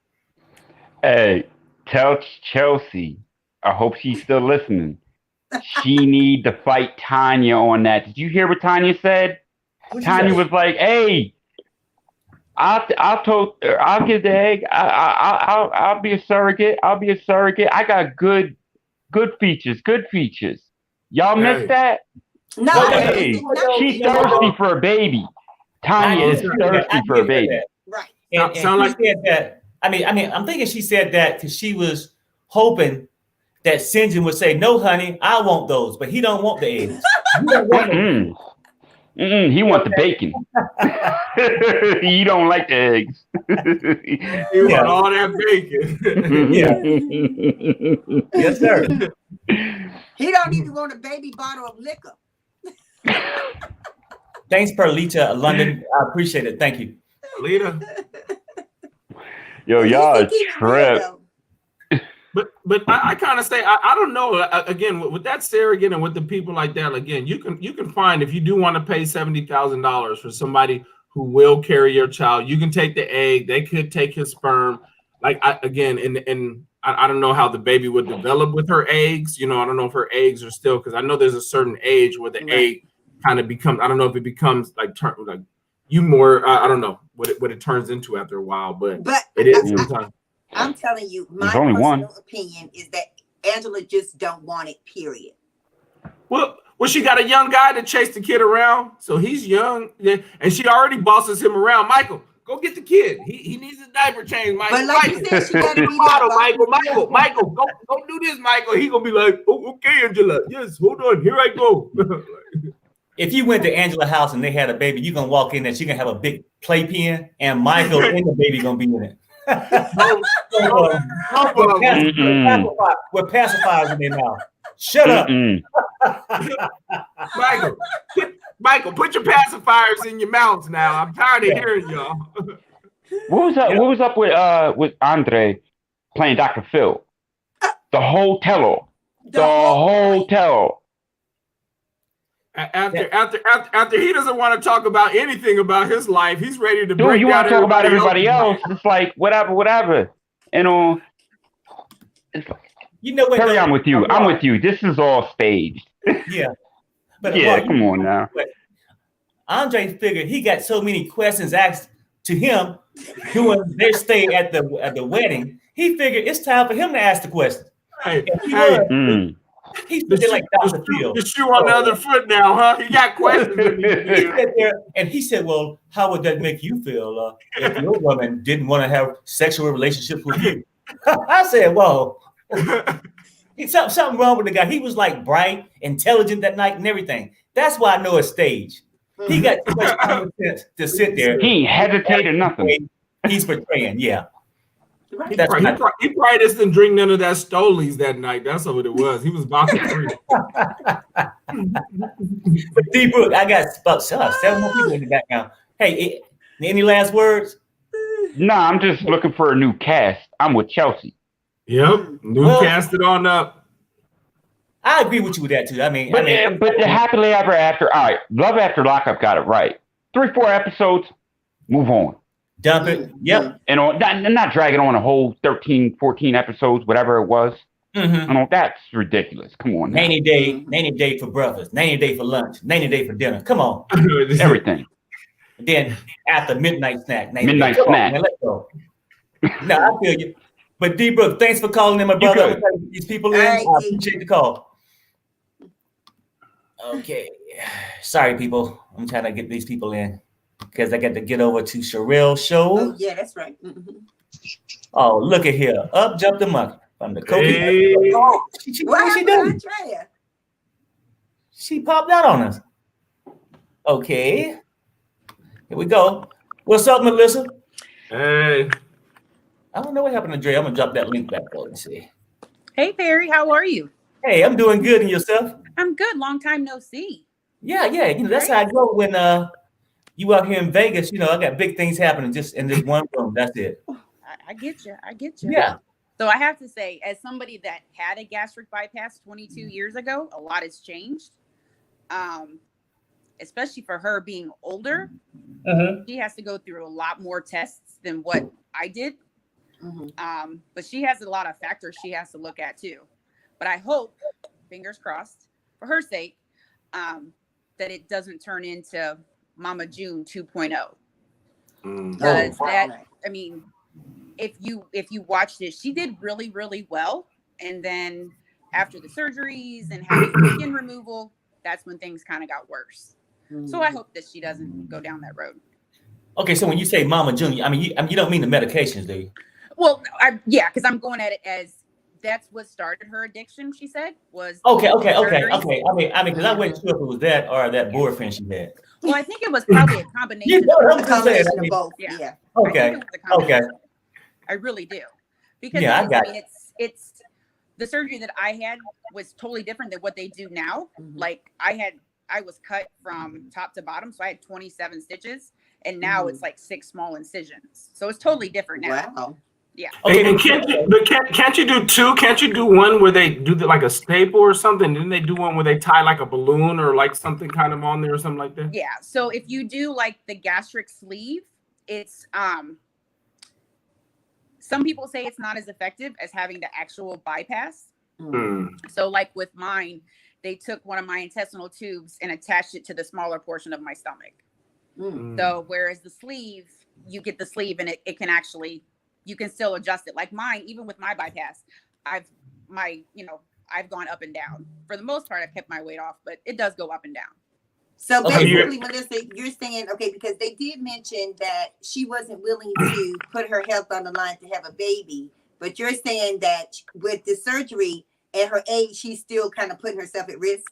Speaker 7: Hey, tell Chelsea. I hope she's still listening. She need to fight Tanya on that. Did you hear what Tanya said? Tanya was like, "Hey, I'll give the egg. I'll be a surrogate. I'll be a surrogate. I got good features. Good features. Y'all missed that?
Speaker 2: No,
Speaker 7: Hey, she's thirsty for a baby. Tanya is thirsty for a baby.
Speaker 2: Right.
Speaker 1: And she said that. I mean, I'm thinking she said that because she was hoping that Sinjin would say, "No, honey, I want those," but he don't want the eggs. He don't want them.
Speaker 7: He wants the bacon. You don't like the eggs.
Speaker 4: You want all that bacon.
Speaker 1: Yes, sir.
Speaker 2: He don't even want a baby bottle of liquor.
Speaker 1: Thanks, Perlita, London. I appreciate it. Thank you.
Speaker 4: Lita.
Speaker 7: Yo, y'all trip.
Speaker 4: But I kind of say I don't know. Again, with that surrogate and with the people like that, again, you can find, if you do want to pay $70,000 for somebody who will carry your child, you can take the egg. They could take his sperm. Like I don't know how the baby would develop with her eggs. I don't know if her eggs are still, because I know there's a certain age where the egg kind of becomes. I don't know if it becomes like you more. I don't know what it turns into after a while, but it is sometimes.
Speaker 2: I'm telling you, my
Speaker 7: only
Speaker 2: personal opinion is that Angela just don't want it, period.
Speaker 4: Well, she got a young guy to chase the kid around, so he's young, and she already bosses him around. Michael, go get the kid. He needs a diaper change, Michael.
Speaker 2: But like you said, she gotta be
Speaker 4: Michael, go do this, Michael. He gonna be like, "Oh, okay, Angela. Yes, hold on, here I go."
Speaker 1: If you went to Angela's house and they had a baby, you can walk in there. She can have a big playpen, and Michael and the baby gonna be in it. With pacifiers in their mouth. Shut up.
Speaker 4: Michael, put your pacifiers in your mouths now. I'm tired of hearing y'all.
Speaker 7: What was up with Andre playing Dr. Phil? The whole tell-all. The whole tell-all.
Speaker 4: After he doesn't want to talk about anything about his life, he's ready to break.
Speaker 7: You want to talk about everybody else? It's like whatever. It's like,
Speaker 1: what?
Speaker 7: Perry, I'm with you. I'm with you. This is all staged.
Speaker 1: Yeah. But
Speaker 7: come on now.
Speaker 1: Andre figured he got so many questions asked to him during their stay at the wedding. He figured it's time for him to ask the question. He's like Dr. Phil.
Speaker 4: The shoe on the other foot now, huh? He got questions.
Speaker 1: He sat there and he said, "Well, how would that make you feel if your woman didn't want to have sexual relationships with you?" I said, "Whoa." Something wrong with the guy. He was like bright, intelligent that night and everything. That's why I know it's staged. He got too much common sense to sit there.
Speaker 7: He ain't hesitated nothing.
Speaker 1: He's portraying, yeah.
Speaker 4: He probably just didn't drink none of that Stolies that night. That's what it was. He was vodka free.
Speaker 1: But D-Brook, I got about 7 more people in the background. Hey, any last words?
Speaker 7: Nah, I'm just looking for a new cast. I'm with Chelsea.
Speaker 4: Yep, cast it on up.
Speaker 1: I agree with you with that too.
Speaker 7: But the Happily Ever After, all right, Love After Lockup got it right. 3-4 episodes, move on.
Speaker 1: Dump it. Yep.
Speaker 7: And not dragging on a whole 13, 14 episodes, whatever it was. That's ridiculous. Come on.
Speaker 1: 90 day for breakfast, 90 day for lunch, 90 day for dinner. Come on.
Speaker 7: Everything.
Speaker 1: Then after midnight snack.
Speaker 7: Midnight snack.
Speaker 1: Let's go. No, I feel you. But D-Brook, thanks for calling in, my brother. I'm trying to get these people in. I appreciate the call. Okay. Sorry, people. I'm trying to get these people in. because I got to get over to Sherelle's show.
Speaker 2: Oh yeah, that's right. Mm-hmm.
Speaker 1: Oh, look at here. Up jumped the monkey from the cookie.
Speaker 4: Hey.
Speaker 1: Oh,
Speaker 2: What
Speaker 1: what she
Speaker 2: happened
Speaker 1: doing?
Speaker 2: to Andrea?
Speaker 1: She popped out on us. Okay. Here we go. What's up, Melissa?
Speaker 4: Hey.
Speaker 1: I don't know what happened to Dre. I'm going to drop that link back though and see.
Speaker 8: Hey, Perry, how are you?
Speaker 1: Hey, I'm doing good. And yourself?
Speaker 8: I'm good. Long time no see.
Speaker 1: Yeah. You know, that's how I go when you out here in Vegas. You know, I got big things happening just in this one room. That's it.
Speaker 8: I get you. I get you.
Speaker 1: Yeah.
Speaker 8: So I have to say, as somebody that had a gastric bypass 22 years ago, a lot has changed. Especially for her being older, she has to go through a lot more tests than what I did.
Speaker 2: Mm-hmm.
Speaker 8: But she has a lot of factors she has to look at too. But I hope, fingers crossed, for her sake, that it doesn't turn into Mama June 2.0. Because that, I mean, if you watched it, she did really, really well. And then after the surgeries and having the skin removal, that's when things kind of got worse. So I hope that she doesn't go down that road.
Speaker 1: Okay, so when you say Mama Junior, I mean you don't mean the medications, do you?
Speaker 8: Well, because I'm going at it as that's what started her addiction. She said was
Speaker 1: Okay.
Speaker 8: surgery.
Speaker 1: I mean, because I wasn't sure if it was that or that boyfriend she had.
Speaker 8: Well, I think it was probably a combination.
Speaker 1: You know what I'm
Speaker 2: A combination
Speaker 1: saying?
Speaker 2: of both.
Speaker 8: Yeah.
Speaker 2: Yeah.
Speaker 8: I
Speaker 1: Okay.
Speaker 8: think it was a combination.
Speaker 1: Okay.
Speaker 8: I really do. Because
Speaker 1: Yeah, I got
Speaker 8: it's the surgery that I had was totally different than what they do now.
Speaker 2: Mhm.
Speaker 8: Like I was cut from top to bottom, so I had 27 stitches, and now it's like 6 small incisions. So it's totally different now.
Speaker 2: Wow.
Speaker 8: Yeah.
Speaker 1: Okay.
Speaker 4: And can't you do two? Can't you do one where they do like a staple or something? Didn't they do one where they tie like a balloon or like something kind of on there or something like that?
Speaker 8: Yeah. So if you do like the gastric sleeve, it's some people say it's not as effective as having the actual bypass. So like with mine, they took one of my intestinal tubes and attached it to the smaller portion of my stomach. So whereas the sleeve, you get the sleeve and it can actually, you can still adjust it. Like mine, even with my bypass, I've gone up and down. For the most part, I've kept my weight off, but it does go up and down.
Speaker 2: So
Speaker 1: Okay,
Speaker 2: basically, Melissa, you're saying, okay, because they did mention that she wasn't willing to put her health on the line to have a baby, but you're saying that with the surgery at her age, she's still kind of putting herself at risk?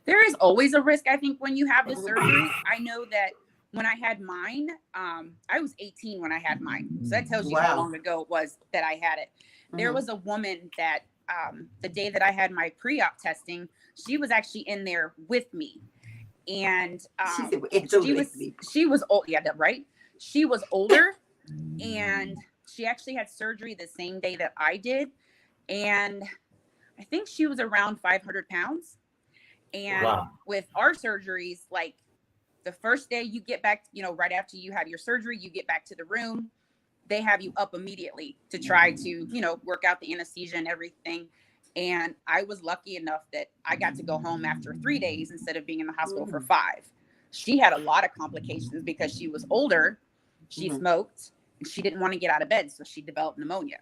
Speaker 8: There is always a risk, I think, when you have the surgery. I know that when I had mine, I was 18 when I had mine. So that tells you how long ago it was that I had it. There was a woman that the day that I had my pre-op testing, she was actually in there with me. And she was old. Yeah, right. She was older, and she actually had surgery the same day that I did. And I think she was around 500 pounds. And with our surgeries, like the first day you get back, right after you have your surgery, you get back to the room, they have you up immediately to try to, work out the anesthesia and everything. And I was lucky enough that I got to go home after 3 days instead of being in the hospital for 5. She had a lot of complications because she was older, she smoked, and she didn't want to get out of bed, so she developed pneumonia.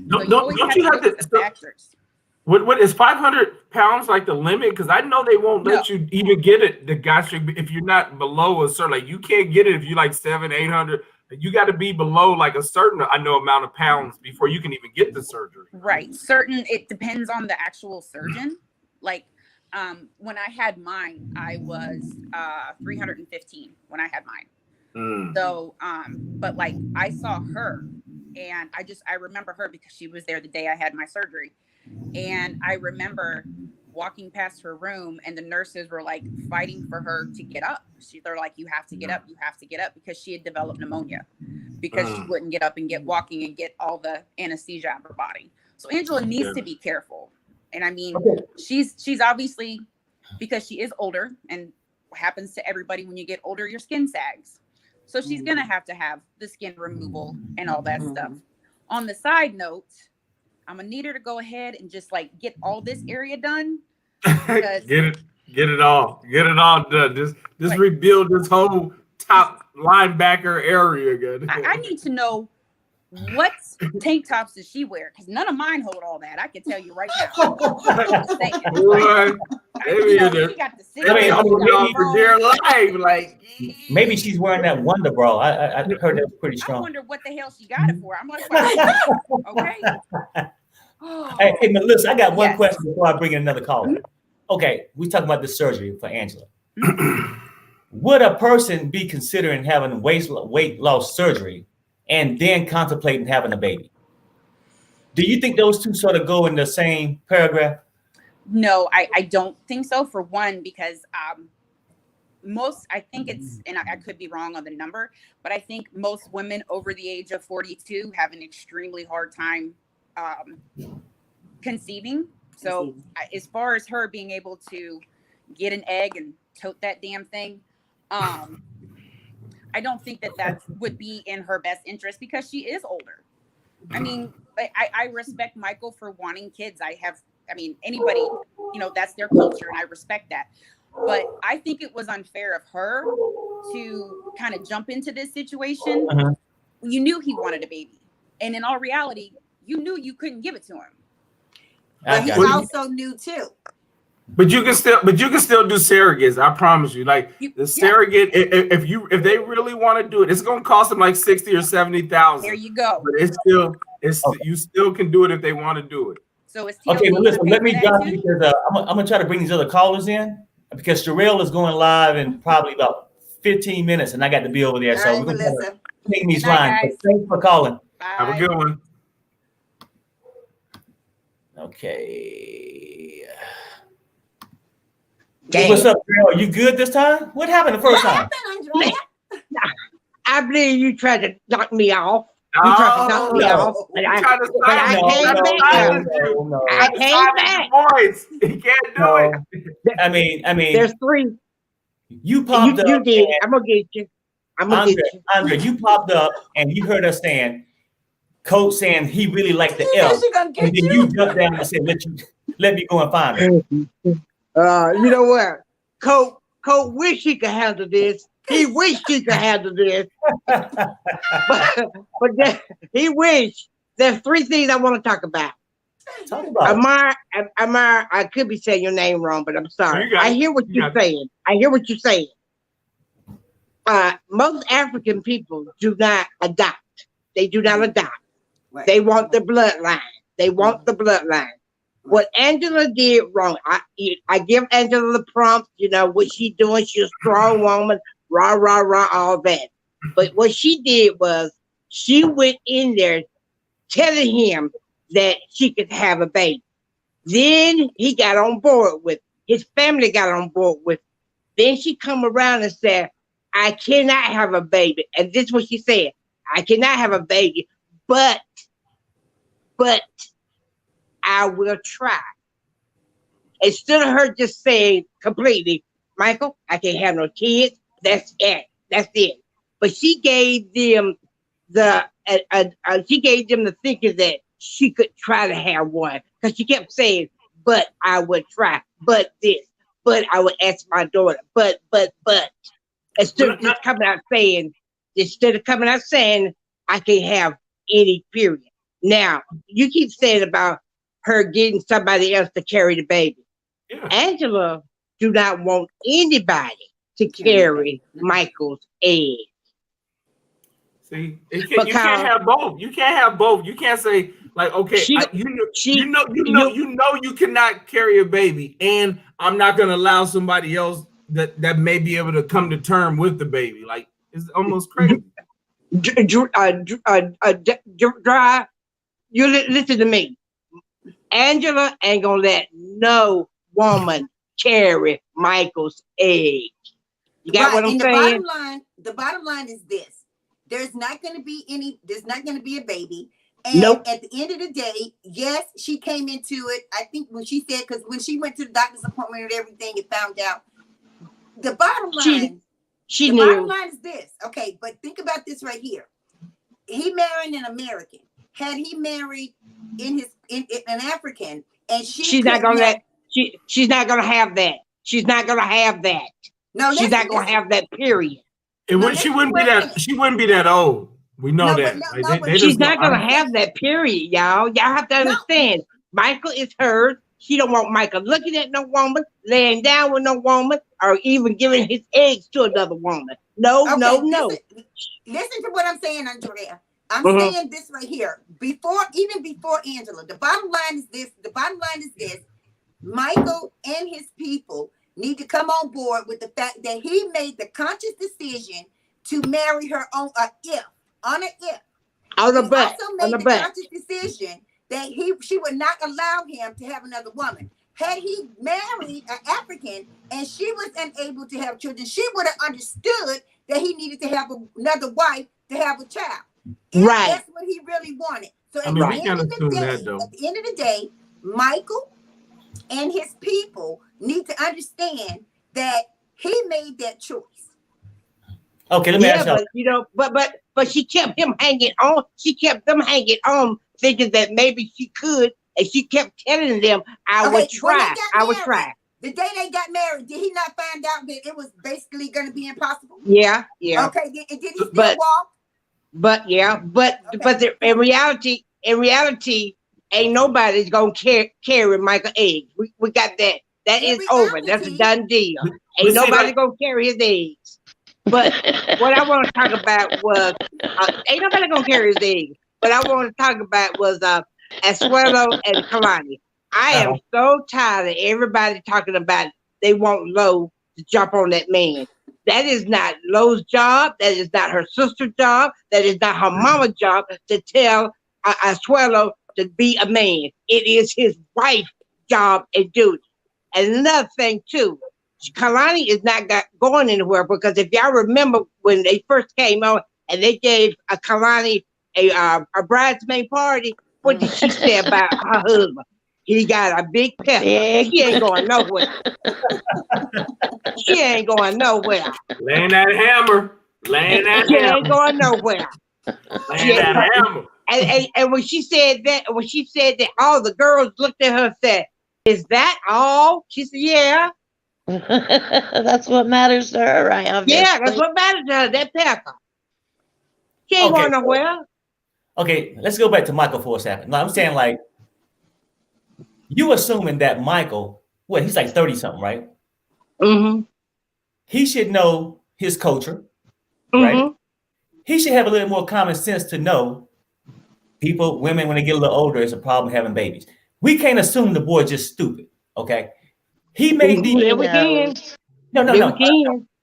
Speaker 4: Don't you have the factors? What is 500 pounds like the limit? Because I know they won't let you even get it, the gastric, if you're not below a certain, like you can't get it if you're like 700, 800. You got to be below like a certain, amount of pounds before you can even get the surgery.
Speaker 8: Right. It depends on the actual surgeon. Like when I had mine, I was 315 when I had mine. So, but like I saw her and I remember her because she was there the day I had my surgery. And I remember walking past her room and the nurses were like fighting for her to get up. They're like, you have to get up, because she had developed pneumonia because she wouldn't get up and get walking and get all the anesthesia out of her body. So Angela needs to be careful. And I mean, she's obviously, because she is older, and what happens to everybody when you get older, your skin sags. So she's going to have the skin removal and all that stuff. On the side note, I'm gonna need her to go ahead and just like get all this area done. Get
Speaker 4: it all done. Just rebuild this whole top linebacker area again.
Speaker 8: I need to know what tank tops does she wear? Because none of mine hold all that. I can tell you right now.
Speaker 4: Boy,
Speaker 8: She got the
Speaker 1: I mean,
Speaker 4: holding on for dear life. Like,
Speaker 1: maybe she's wearing that Wonder Bra. I heard that's pretty
Speaker 8: I
Speaker 1: strong.
Speaker 8: wonder what the hell she got it for. I'm like, okay.
Speaker 1: Hey, Melissa, I got one
Speaker 8: Yes.
Speaker 1: question before I bring in another caller. Okay, we talking about the surgery for Angela. Would a person be considering having weight loss surgery and then contemplating having a baby? Do you think those two sort of go in the same paragraph?
Speaker 8: No, I don't think so. For one, because I think it's, and I could be wrong on the number, but I think most women over the age of 42 have an extremely hard time conceiving. So as far as her being able to get an egg and tote that damn thing, I don't think that would be in her best interest because she is older. I mean, I respect Michael for wanting kids. Anybody, that's their culture and I respect that. But I think it was unfair of her to kind of jump into this situation. You knew he wanted a baby. And in all reality, you knew you couldn't give it to him.
Speaker 2: But he also knew too.
Speaker 4: But you can still do surrogates. I promise you. Like the surrogate, if they really want to do it, it's gonna cost them like 60 or 70,000.
Speaker 8: There you go.
Speaker 4: But you still can do it if they want to do it.
Speaker 8: So it's
Speaker 1: okay. Well, listen, let me jump because I'm gonna try to bring these other callers in because Sherelle is going live in probably about 15 minutes, and I got to be over there.
Speaker 2: All
Speaker 1: so
Speaker 2: right,
Speaker 1: we're gonna take these
Speaker 8: Good night,
Speaker 1: lines.
Speaker 8: guys.
Speaker 1: Thanks for calling.
Speaker 8: Bye.
Speaker 4: Have a good one.
Speaker 1: Okay. What's up, girl? Are you good this time? What happened the first time?
Speaker 9: I believe you tried to knock me off. You tried to knock me off, but I came back. I came back.
Speaker 4: Voice. He can't do it.
Speaker 1: I mean,
Speaker 9: There's three.
Speaker 1: you popped up.
Speaker 9: You did. I'm gonna get you.
Speaker 1: Andre, you popped up and you heard us saying, Coach saying he really liked the L, and then you jumped down and said, "Let me go and find her."
Speaker 9: You know what? Coach wish he could handle this. He wished he could handle this. but he wished. There's three things I want to talk about.
Speaker 1: Talk about
Speaker 9: Amar, I could be saying your name wrong, but I'm sorry. I hear what you're saying. I hear what you're saying. Most African people do not adopt. They do not adopt.
Speaker 2: Right.
Speaker 9: They want the bloodline. They want the bloodline. What Angela did wrong, I give Angela the prompt, what she doing. She's a strong woman, rah, rah, rah, all that. But what she did was she went in there telling him that she could have a baby. Then he got on board with it. His family got on board with it. Then she come around and said, I cannot have a baby. And this is what she said. I cannot have a baby, but I will try. Instead of her just saying completely, Michael, I can't have no kids. That's it. That's it. But she gave them the thinking that she could try to have one because she kept saying, "But I would try. But this. But I would ask my daughter. But." Instead of just coming out saying, I can't have any period. Now you keep saying about her getting somebody else to carry the baby. Yeah. Angela do not want anybody to carry Michael's egg.
Speaker 4: See, you can't have both. You can't have both. You can't say like, okay, you know you cannot carry a baby, and I'm not gonna allow somebody else that may be able to come to term with the baby. Like it's almost crazy.
Speaker 9: You listen to me. Angela ain't gonna let no woman carry Michael's egg. You got what I'm saying?
Speaker 2: The bottom line is this. There's not going to be a baby. And at the end of the day, yes, she came into it. I think when she said, because when she went to the doctor's appointment and everything and found out, the bottom line, bottom line is this. Okay, but think about this right here. He married an American. Had he married an African, and she's not gonna have that.
Speaker 9: She's not gonna have that. No,
Speaker 2: she's
Speaker 9: not gonna have that. Period.
Speaker 4: And she wouldn't be that old. We know that.
Speaker 9: She's not gonna have that period, y'all. Y'all have to understand. Michael is hers. She don't want Michael looking at no woman, laying down with no woman, or even giving his eggs to another woman. No.
Speaker 2: Listen to what I'm saying, Andrea. I'm saying this right here. Even before Angela, the bottom line is this. Michael and his people need to come on board with the fact that he made the conscious decision to marry her on a if. On the conscious decision that she would not allow him to have another woman. Had he married an African and she was unable to have children, she would have understood that he needed to have another wife to have a child. And that's what he really wanted. So at the end of the day, Michael and his people need to understand that he made that choice.
Speaker 1: Okay, let me ask
Speaker 9: you. But she kept him hanging on. She kept them hanging on, thinking that maybe she could, and she kept telling them, "I would try.
Speaker 2: The day they got married, did he not find out that it was basically going to be impossible?
Speaker 9: Yeah.
Speaker 2: Okay, did he still walk?
Speaker 9: But in reality, ain't nobody's gonna carry Michael eggs. We got that. That is over. That's a done deal. Ain't nobody gonna carry his eggs. But what I want to talk about was ain't nobody gonna carry his eggs. What I want to talk about was Asuelo and Kalani. I am so tired of everybody talking about they want Lo to jump on that man. That is not Lo's job. That is not her sister's job. That is not her mama's job to tell Asuelo to be a man. It is his wife's job and duty. And another thing too, Kalani is not going anywhere, because if y'all remember when they first came on and they gave Kalani a bridesmaid party, what did she say about her husband? He got a big pepper. She ain't going nowhere. She ain't going nowhere.
Speaker 4: Laying that hammer.
Speaker 9: She ain't going nowhere.
Speaker 4: Laying that hammer.
Speaker 9: And when she said that, all the girls looked at her and said, "Is that all?" She said, "Yeah."
Speaker 10: That's what matters to her, right? Obviously.
Speaker 9: Yeah, that's what matters to her, that pepper. She ain't going nowhere.
Speaker 1: Okay, let's go back to Michael for a second. No, I'm saying, like, you assuming that Michael, he's like 30 something, right?
Speaker 9: Mm-hmm.
Speaker 1: He should know his culture, right? He should have a little more common sense to know women, when they get a little older, it's a problem having babies. We can't assume the boy just stupid, okay? He made these. No.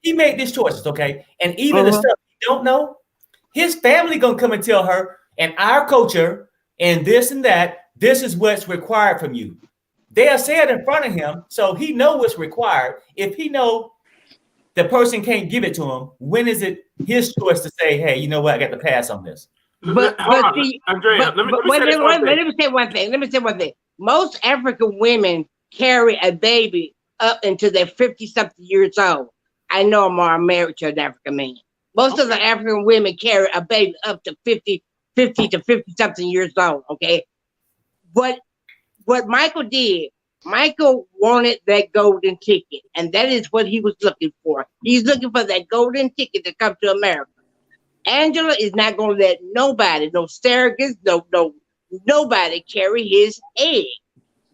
Speaker 1: He made these choices, okay? And even the stuff you don't know, his family gonna come and tell her, and our culture, and this and that, this is what's required from you. They'll say it in front of him, so he know what's required. If he know the person can't give it to him, when is it his choice to say, "Hey, you know what? I got to pass on this"?
Speaker 9: But see, Andrea, let me say one thing. Most African women carry a baby up until they're 50-something years old. I know I'm married to an African man. Most of the African women carry a baby up to 50 to 50-something years old. Okay, what Michael did? Michael wanted that golden ticket, and that is what he was looking for. He's looking for that golden ticket to come to America. Angela is not going to let nobody, no surrogates, nobody carry his egg.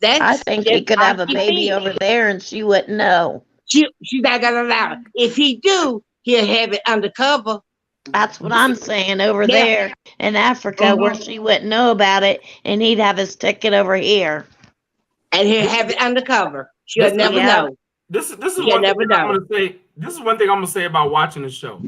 Speaker 10: I think he could have a baby over there and she wouldn't know.
Speaker 9: She's not going to allow it. If he do, he'll have it undercover.
Speaker 10: That's what I'm saying, over there in Africa, where she wouldn't know about it, and he'd have his ticket over here.
Speaker 9: And he'll have it undercover. She'll never know.
Speaker 4: This is one thing I'm going to say. This is one thing I'm going to say about watching the show.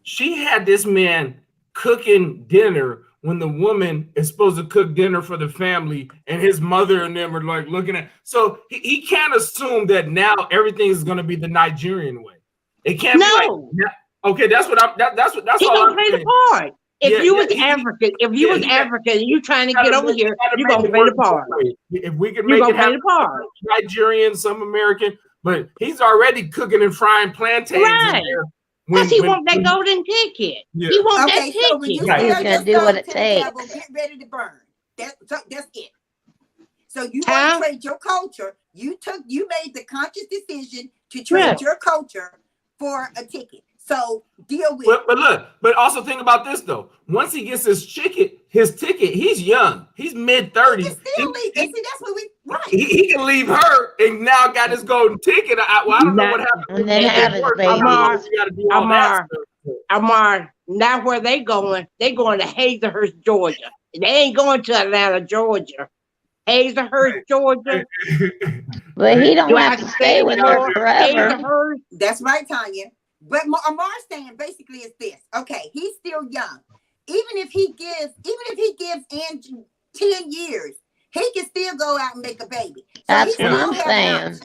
Speaker 4: She had this man cooking dinner when the woman is supposed to cook dinner for the family, and his mother and them are like looking at. So he can't assume that now everything is going to be the Nigerian way. It can't be like, okay, that's what I'm. That's all I'm
Speaker 9: saying. Play the part. If you was African, you trying to get over here, you gonna play the part.
Speaker 4: If we can make it happen, Nigerian, some American, but he's already cooking and frying plantains in there.
Speaker 9: Because he want that golden ticket.
Speaker 2: Yeah.
Speaker 9: He want that
Speaker 2: so
Speaker 9: ticket.
Speaker 2: He's
Speaker 10: gonna do what it takes.
Speaker 2: Get ready to burn. That's it. So you want to trade your culture. You made the conscious decision to trade your culture for a ticket. So deal with it.
Speaker 4: But look, but also think about this though. Once he gets his ticket, he's young. He's mid-30s.
Speaker 2: He can still leave. And see, that's what we right.
Speaker 4: He can leave her and now got his golden ticket. I don't know what happened.
Speaker 10: And then have his baby.
Speaker 9: Amar, now where they going? They going to Hazelhurst, Georgia. They ain't going to Atlanta, Georgia. Hazelhurst, Georgia.
Speaker 10: But he don't have to stay with her forever.
Speaker 2: That's right, Tanya. But Amar's saying basically is this. Okay, he's still young. Even if he gives Angie 10 years, he can still go out and make a baby. So
Speaker 10: that's what I'm saying.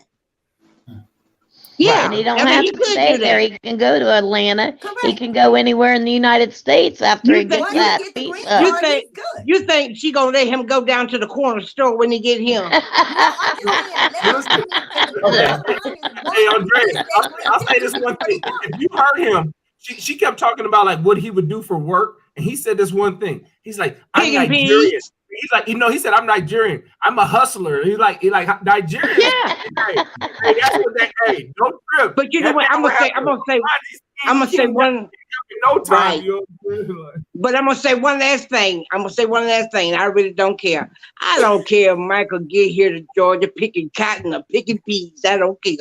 Speaker 9: Yeah,
Speaker 10: and he don't have to stay there. He can go to Atlanta. Correct. He can go anywhere in the United States after he gets that visa.
Speaker 9: You think she gonna let him go down to the corner store when he get him?
Speaker 4: Hey, Andrea, I'll say this one thing. If you heard him, she kept talking about like what he would do for work, and he said this one thing. He's like, I'm Nigerian. He's like, he said, I'm Nigerian. I'm a hustler. He's like Nigerian. Yeah. Hey, that's what they. Hey, don't trip.
Speaker 9: But you know what? I'm gonna say one.
Speaker 4: No time.
Speaker 9: Right. But I'm gonna say one last thing. I really don't care. I don't care if Michael get here to Georgia picking cotton or picking peas. I don't care.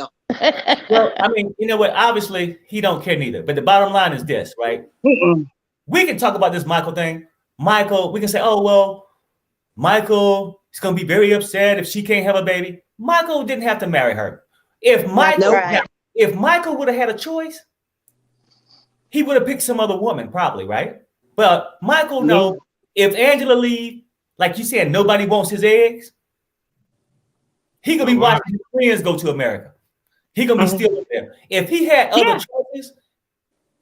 Speaker 1: Well, I mean, you know what? Obviously, he don't care neither. But the bottom line is this, right? We can talk about this Michael thing. Michael, we can say, oh well. Michael is going to be very upset if she can't have a baby. Michael didn't have to marry her. If Michael would have had a choice, he would have picked some other woman, probably, right? But Michael knows if Angela leave, like you said, nobody wants his eggs. He gonna be watching his friends go to America. He gonna be still up there. If he had other choices,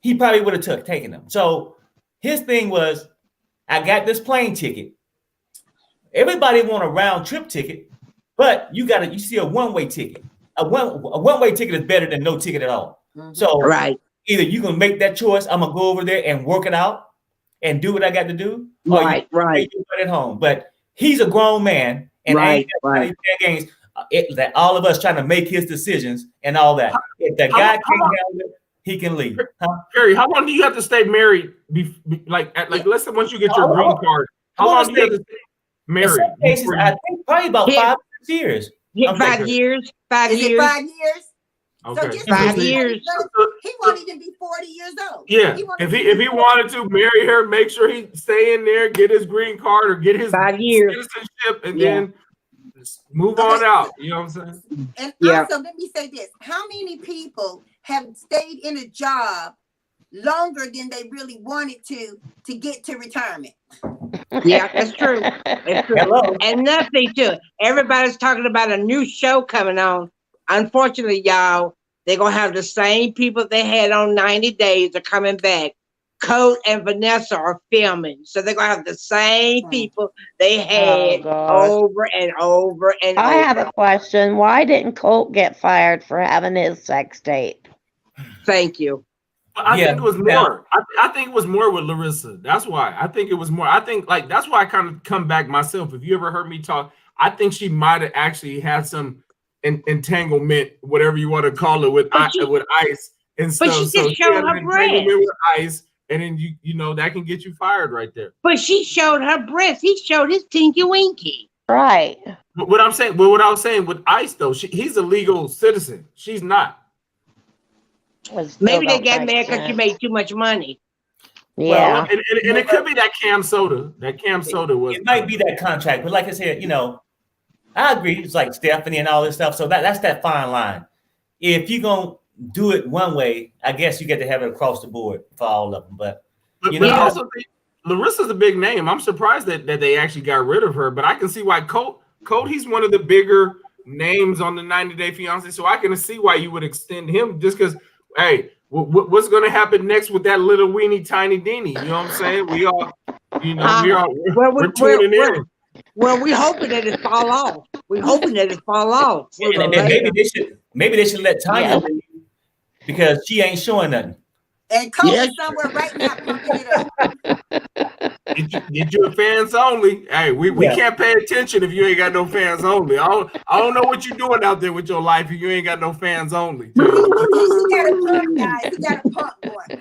Speaker 1: he probably would have taken them. So his thing was, I got this plane ticket. Everybody want a round trip ticket, but you see a one-way ticket. A one-way ticket is better than no ticket at all. So either you gonna make that choice, I'm gonna go over there and work it out and do what I got to do, or you do it at home. But he's a grown man, and games that all of us trying to make his decisions and all that. If that guy can't handle it, he can leave.
Speaker 4: Harry, how long do you have to stay married? Let's say once you get your green card, how long do you have to stay married?
Speaker 1: In some cases, I think probably about 5 6 years.
Speaker 9: Yeah, 5 years. 5 years.
Speaker 2: Is it 5 years?
Speaker 4: Okay.
Speaker 2: So just
Speaker 9: 5 years.
Speaker 2: He won't even be 40 years old.
Speaker 4: Yeah. If he wanted to marry her, make sure he stay in there, get his green card or get his
Speaker 9: 5 years
Speaker 4: citizenship, and then move on out. You know what I'm saying?
Speaker 2: And also, let me say this: how many people have stayed in a job longer than they really wanted to get to retirement?
Speaker 9: Yeah, that's true. That's true.
Speaker 1: Hello.
Speaker 9: And nothing too. Everybody's talking about a new show coming on. Unfortunately, y'all, they're gonna have the same people they had on 90 Days are coming back. Colt and Vanessa are filming, so they're gonna have the same people they had over and over and
Speaker 10: I
Speaker 9: over.
Speaker 10: have a question. Why didn't Colt get fired for having his sex tape?
Speaker 9: Thank you.
Speaker 4: I think it was more. I think it was more with Larissa. That's why. I think it was more. I think that's why I kind of come back myself. If you ever heard me talk, I think she might have actually had some entanglement, whatever you want to call it, with ice and stuff.
Speaker 9: But she just showed her breast
Speaker 4: with ice, and then you know that can get you fired right there.
Speaker 9: But she showed her breast. He showed his tinky winky.
Speaker 10: Right.
Speaker 4: But what I was saying with ice though, he's a legal citizen. She's not.
Speaker 9: Maybe they got mad because she made too much money.
Speaker 10: Yeah.
Speaker 4: Well, and it could be that Cam Soda. That Cam Soda was.
Speaker 1: It might be that contract, but like I said, I agree. It's like Stephanie and all this stuff. So that's that fine line. If you're gonna do it one way, I guess you get to have it across the board for all of them. But
Speaker 4: I also think Larissa's a big name. I'm surprised that they actually got rid of her, but I can see why Colt, he's one of the bigger names on the 90 Day Fiance. So I can see why you would extend him just because. Hey, what's going to happen next with that little weenie tiny Deanie? You know what I'm saying? We all, we're tuning in.
Speaker 9: Well, we hoping that it fall off. We hoping that it fall off.
Speaker 1: And maybe they should let Tanya leave because she ain't showing nothing.
Speaker 2: And Coach is somewhere right now pumping it up.
Speaker 4: Get your fans only. Hey, we can't pay attention if you ain't got no fans only. I don't know what you're doing out there with your life if you ain't got no fans only.
Speaker 2: He got a pump, guys. He got a pump, boy.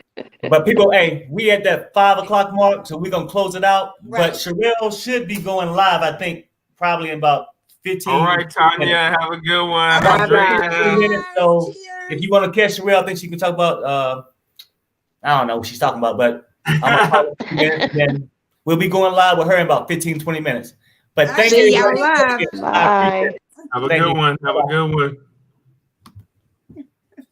Speaker 1: But people, hey, we at that 5 o'clock mark, so we're gonna close it out.
Speaker 2: Right.
Speaker 1: But Sherelle should be going live, I think, probably in about 15.
Speaker 4: All right, Tanya,
Speaker 1: minutes.
Speaker 4: have a good one.
Speaker 9: Bye-bye.
Speaker 1: Minutes, so
Speaker 2: Cheers.
Speaker 1: if you want to catch Sherelle, I think she can talk about I don't know what she's talking about, but I'm gonna call it 2 minutes, then we'll be going live with her in about 15, 20 minutes. But thank
Speaker 9: See
Speaker 1: you.
Speaker 9: y'all live.
Speaker 10: Bye.
Speaker 4: Have a
Speaker 1: Thank
Speaker 4: good
Speaker 1: you.
Speaker 4: one. Have a good one.